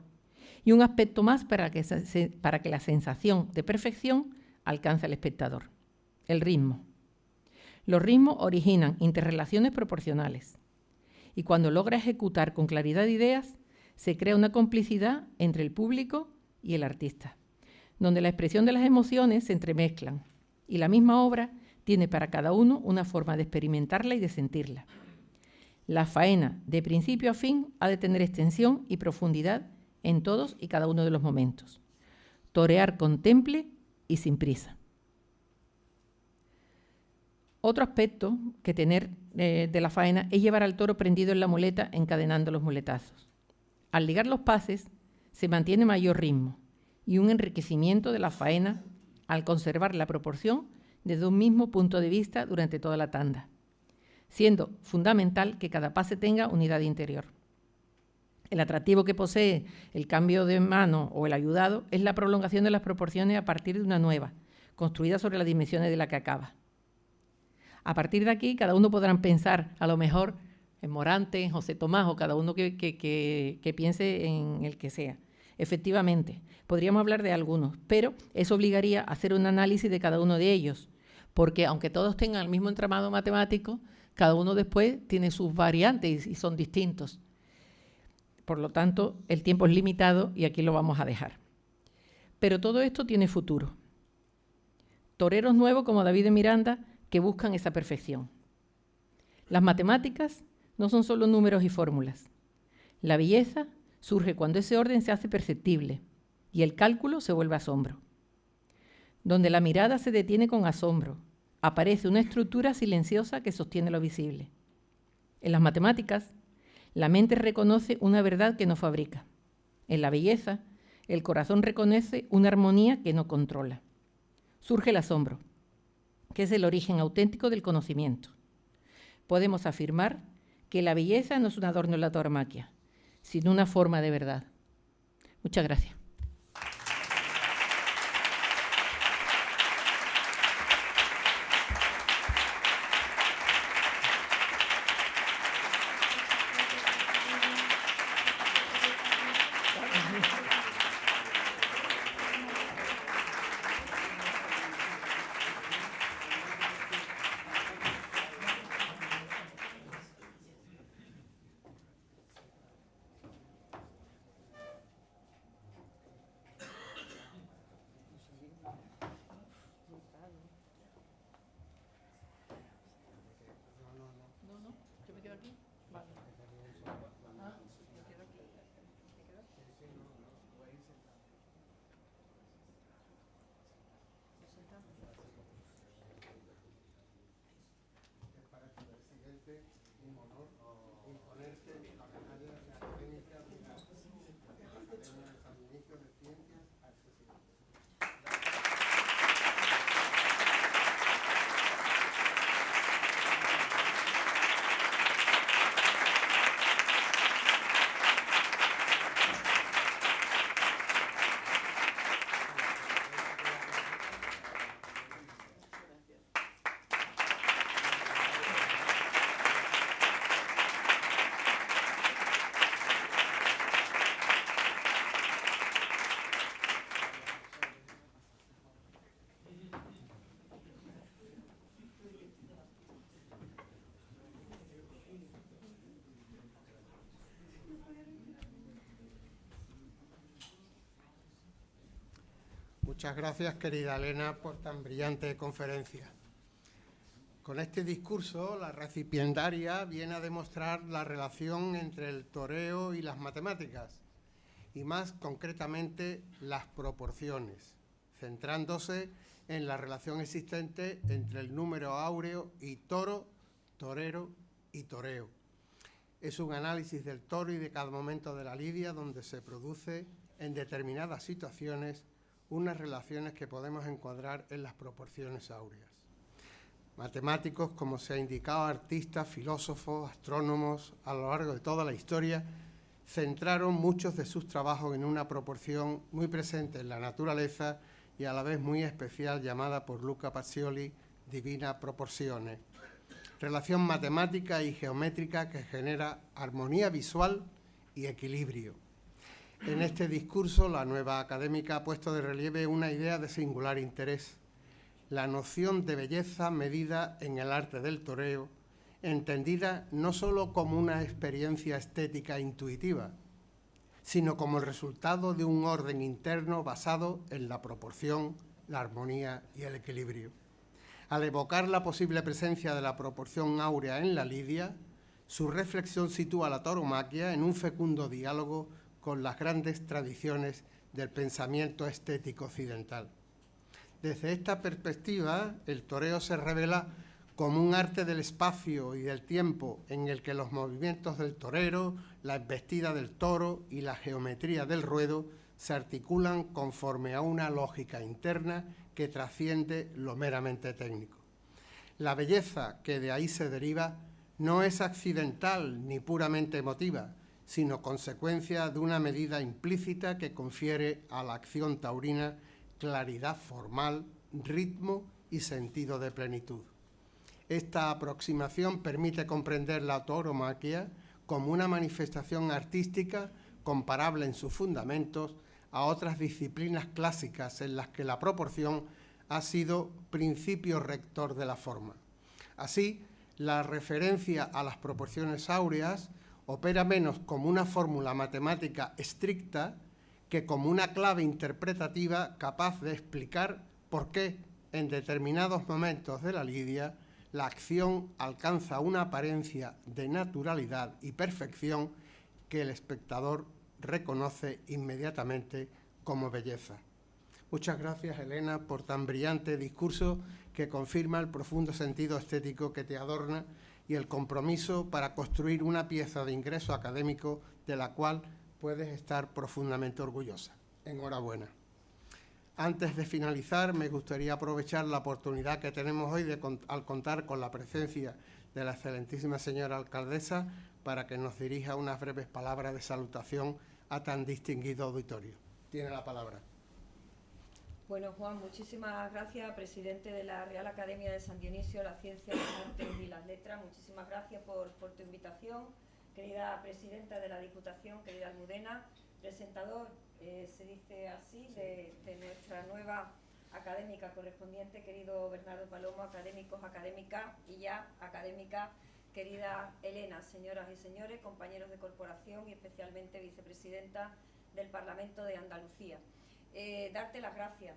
Speaker 4: y un aspecto más para que la sensación de perfección alcance al espectador. El ritmo. Los ritmos originan interrelaciones proporcionales y cuando logra ejecutar con claridad de ideas, se crea una complicidad entre el público y el artista, donde la expresión de las emociones se entremezclan y la misma obra tiene para cada uno una forma de experimentarla y de sentirla. La faena, de principio a fin, ha de tener extensión y profundidad en todos y cada uno de los momentos. Torear con temple y sin prisa. Otro aspecto que tener de la faena es llevar al toro prendido en la muleta encadenando los muletazos. Al ligar los pases se mantiene mayor ritmo y un enriquecimiento de la faena al conservar la proporción desde un mismo punto de vista durante toda la tanda, siendo fundamental que cada pase tenga unidad interior. El atractivo que posee el cambio de mano o el ayudado es la prolongación de las proporciones a partir de una nueva, construida sobre las dimensiones de la que acaba. A partir de aquí, cada uno podrá pensar, a lo mejor, en Morante, en José Tomás, o cada uno que piense en el que sea. Efectivamente, podríamos hablar de algunos, pero eso obligaría a hacer un análisis de cada uno de ellos, porque aunque todos tengan el mismo entramado matemático, cada uno después tiene sus variantes y son distintos. Por lo tanto, el tiempo es limitado y aquí lo vamos a dejar. Pero todo esto tiene futuro. Toreros nuevos como David de Miranda que buscan esa perfección. Las matemáticas no son solo números y fórmulas. La belleza surge cuando ese orden se hace perceptible y el cálculo se vuelve asombro. Donde la mirada se detiene con asombro, aparece una estructura silenciosa que sostiene lo visible. En las matemáticas, la mente reconoce una verdad que no fabrica. En la belleza, el corazón reconoce una armonía que no controla. Surge el asombro, que es el origen auténtico del conocimiento. Podemos afirmar que la belleza no es un adorno en la tauromaquia, sino una forma de verdad. Muchas gracias.
Speaker 3: Yo me quedo aquí. Vale. Ah, me quedo aquí.
Speaker 1: Muchas gracias, querida Elena, por tan brillante conferencia. Con este discurso, la recipiendaria viene a demostrar la relación entre el toreo y las matemáticas, y más concretamente las proporciones, centrándose en la relación existente entre el número áureo y toro, torero y toreo. Es un análisis del toro y de cada momento de la lidia donde se produce en determinadas situaciones unas relaciones que podemos encuadrar en las proporciones áureas. Matemáticos, como se ha indicado, artistas, filósofos, astrónomos, a lo largo de toda la historia, centraron muchos de sus trabajos en una proporción muy presente en la naturaleza y a la vez muy especial llamada por Luca Pacioli divina proporzione, relación matemática y geométrica que genera armonía visual y equilibrio. En este discurso, la nueva académica ha puesto de relieve una idea de singular interés, la noción de belleza medida en el arte del toreo, entendida no solo como una experiencia estética intuitiva, sino como el resultado de un orden interno basado en la proporción, la armonía y el equilibrio. Al evocar la posible presencia de la proporción áurea en la lidia, su reflexión sitúa la tauromaquia en un fecundo diálogo con las grandes tradiciones del pensamiento estético occidental. Desde esta perspectiva, el toreo se revela como un arte del espacio y del tiempo en el que los movimientos del torero, la embestida del toro y la geometría del ruedo se articulan conforme a una lógica interna que trasciende lo meramente técnico. La belleza que de ahí se deriva no es accidental ni puramente emotiva, sino consecuencia de una medida implícita que confiere a la acción taurina claridad formal, ritmo y sentido de plenitud. Esta aproximación permite comprender la tauromaquia como una manifestación artística comparable en sus fundamentos a otras disciplinas clásicas en las que la proporción ha sido principio rector de la forma. Así, la referencia a las proporciones áureas opera menos como una fórmula matemática estricta que como una clave interpretativa capaz de explicar por qué en determinados momentos de la lidia la acción alcanza una apariencia de naturalidad y perfección que el espectador reconoce inmediatamente como belleza. Muchas gracias, Elena, por tan brillante discurso que confirma el profundo sentido estético que te adorna y el compromiso para construir una pieza de ingreso académico de la cual puedes estar profundamente orgullosa. Enhorabuena. Antes de finalizar, me gustaría aprovechar la oportunidad que tenemos hoy al contar con la presencia de la excelentísima señora alcaldesa para que nos dirija unas breves palabras de salutación a tan distinguido auditorio. Tiene la palabra.
Speaker 5: Bueno, Juan, muchísimas gracias, presidente de la Real Academia de San Dionisio, las Ciencias, las Artes y las Letras. Muchísimas gracias por tu invitación. Querida presidenta de la Diputación, querida Almudena, presentador, se dice así, de nuestra nueva académica correspondiente, querido Bernardo Palomo, académicos, académicas y ya académica, querida Elena, señoras y señores, compañeros de corporación y especialmente vicepresidenta del Parlamento de Andalucía. Darte las gracias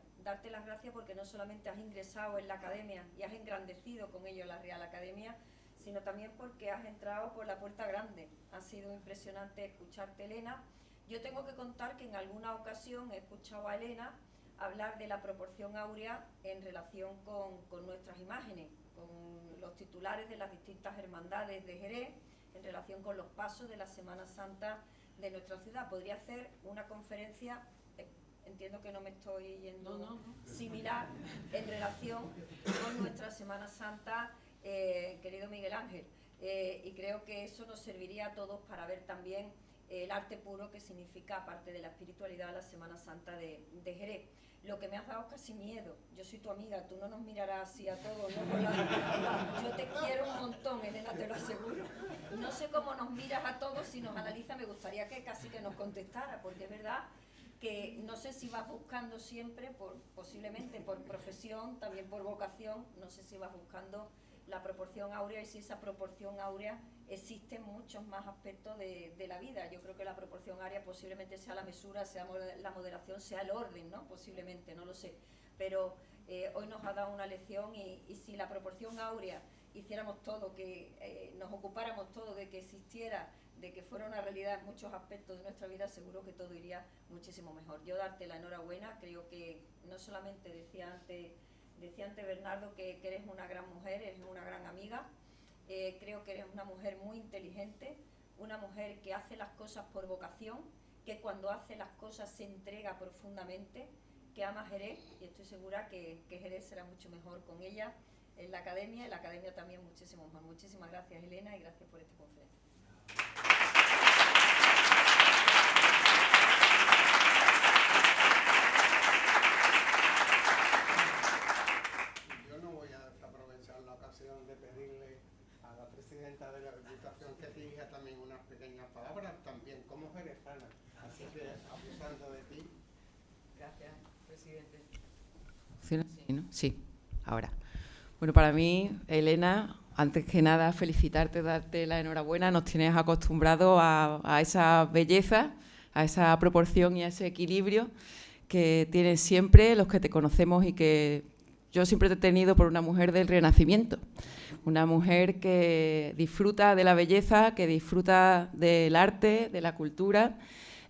Speaker 5: porque no solamente has ingresado en la academia y has engrandecido con ello la Real Academia, sino también porque has entrado por la puerta grande. Ha sido impresionante escucharte, Elena. Yo tengo que contar que en alguna ocasión he escuchado a Elena hablar de la proporción áurea en relación con nuestras imágenes, con los titulares de las distintas hermandades de Jerez, en relación con los pasos de la Semana Santa de nuestra ciudad. Podría hacer una conferencia, entiendo que no me estoy yendo, similar en relación con nuestra Semana Santa, querido Miguel Ángel, y creo que eso nos serviría a todos para ver también el arte puro que significa, aparte de la espiritualidad, la Semana Santa de Jerez. Lo que me has dado casi miedo. Yo soy tu amiga, tú no nos mirarás así a todos, ¿no? Yo te quiero un montón, Elena, te lo aseguro. No sé cómo nos miras a todos, si nos analiza, me gustaría que casi que nos contestara, porque es verdad que no sé si vas buscando siempre, posiblemente por profesión, también por vocación, no sé si vas buscando la proporción áurea y si esa proporción áurea existe en muchos más aspectos de la vida. Yo creo que la proporción áurea posiblemente sea la mesura, sea la moderación, sea el orden, ¿no? Posiblemente, no lo sé. Pero hoy nos ha dado una lección y si la proporción áurea hiciéramos todo, que nos ocupáramos todo de que existiera, de que fuera una realidad en muchos aspectos de nuestra vida, seguro que todo iría muchísimo mejor. Yo darte la enhorabuena, creo que no solamente decía antes Bernardo que eres una gran mujer, eres una gran amiga, creo que eres una mujer muy inteligente, una mujer que hace las cosas por vocación, que cuando hace las cosas se entrega profundamente, que ama Jerez y estoy segura que Jerez será mucho mejor con ella en la academia también muchísimo mejor. Muchísimas gracias, Elena, y gracias por esta conferencia.
Speaker 1: Yo no voy a desaprovechar la ocasión de pedirle a la presidenta de la Diputación que dirija también unas pequeñas palabras, también como jerezana. Así que, abusando de ti.
Speaker 6: Gracias, presidente. Sí, ¿no? Sí, ahora. Bueno, para mí, Elena, antes que nada, felicitarte, darte la enhorabuena. Nos tienes acostumbrados a esa belleza, a esa proporción y a ese equilibrio que tienes siempre los que te conocemos y que yo siempre te he tenido por una mujer del Renacimiento. Una mujer que disfruta de la belleza, que disfruta del arte, de la cultura,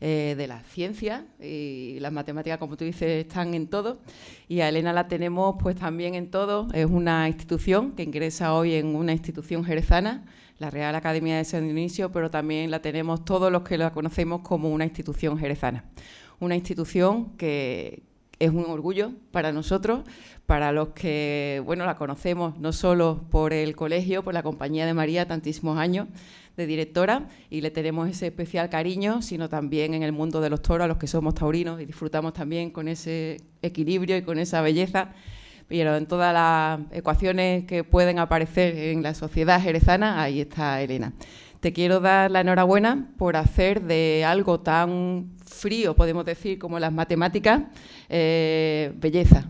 Speaker 6: de la ciencia, y las matemáticas, como tú dices, están en todo, y a Elena la tenemos pues también en todo. Es una institución que ingresa hoy en una institución jerezana, la Real Academia de San Dionisio, pero también la tenemos todos los que la conocemos como una institución jerezana. Una institución que es un orgullo para nosotros, para los que bueno, la conocemos no solo por el colegio, por la Compañía de María, tantísimos años de directora, y le tenemos ese especial cariño, sino también en el mundo de los toros, a los que somos taurinos y disfrutamos también con ese equilibrio y con esa belleza. Pero en todas las ecuaciones que pueden aparecer en la sociedad jerezana, ahí está Elena. Te quiero dar la enhorabuena por hacer de algo tan frío, podemos decir, como las matemáticas, belleza.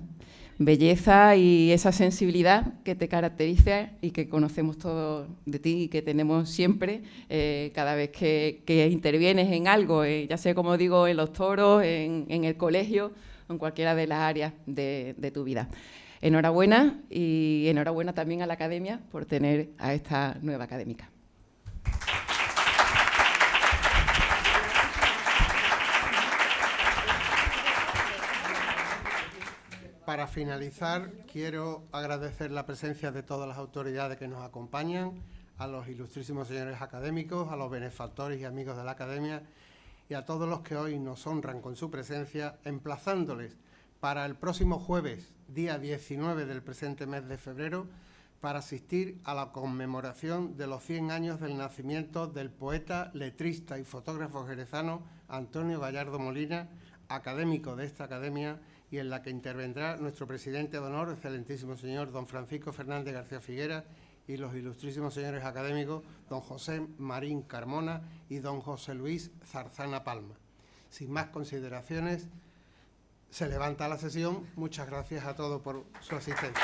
Speaker 6: Belleza y esa sensibilidad que te caracteriza y que conocemos todos de ti y que tenemos siempre cada vez que intervienes en algo, ya sea, como digo, en los toros, en el colegio, en cualquiera de las áreas de tu vida. Enhorabuena, y enhorabuena también a la Academia por tener a esta nueva académica.
Speaker 1: Para finalizar, quiero agradecer la presencia de todas las autoridades que nos acompañan, a los ilustrísimos señores académicos, a los benefactores y amigos de la Academia y a todos los que hoy nos honran con su presencia, emplazándoles para el próximo jueves, día 19 del presente mes de febrero, para asistir a la conmemoración de los 100 años del nacimiento del poeta, letrista y fotógrafo jerezano Antonio Gallardo Molina, académico de esta academia, y en la que intervendrá nuestro presidente de honor, excelentísimo señor don Francisco Fernández García Figueras, y los ilustrísimos señores académicos don José Marín Carmona y don José Luis Zarzana Palma. Sin más consideraciones, se levanta la sesión. Muchas gracias a todos por su asistencia.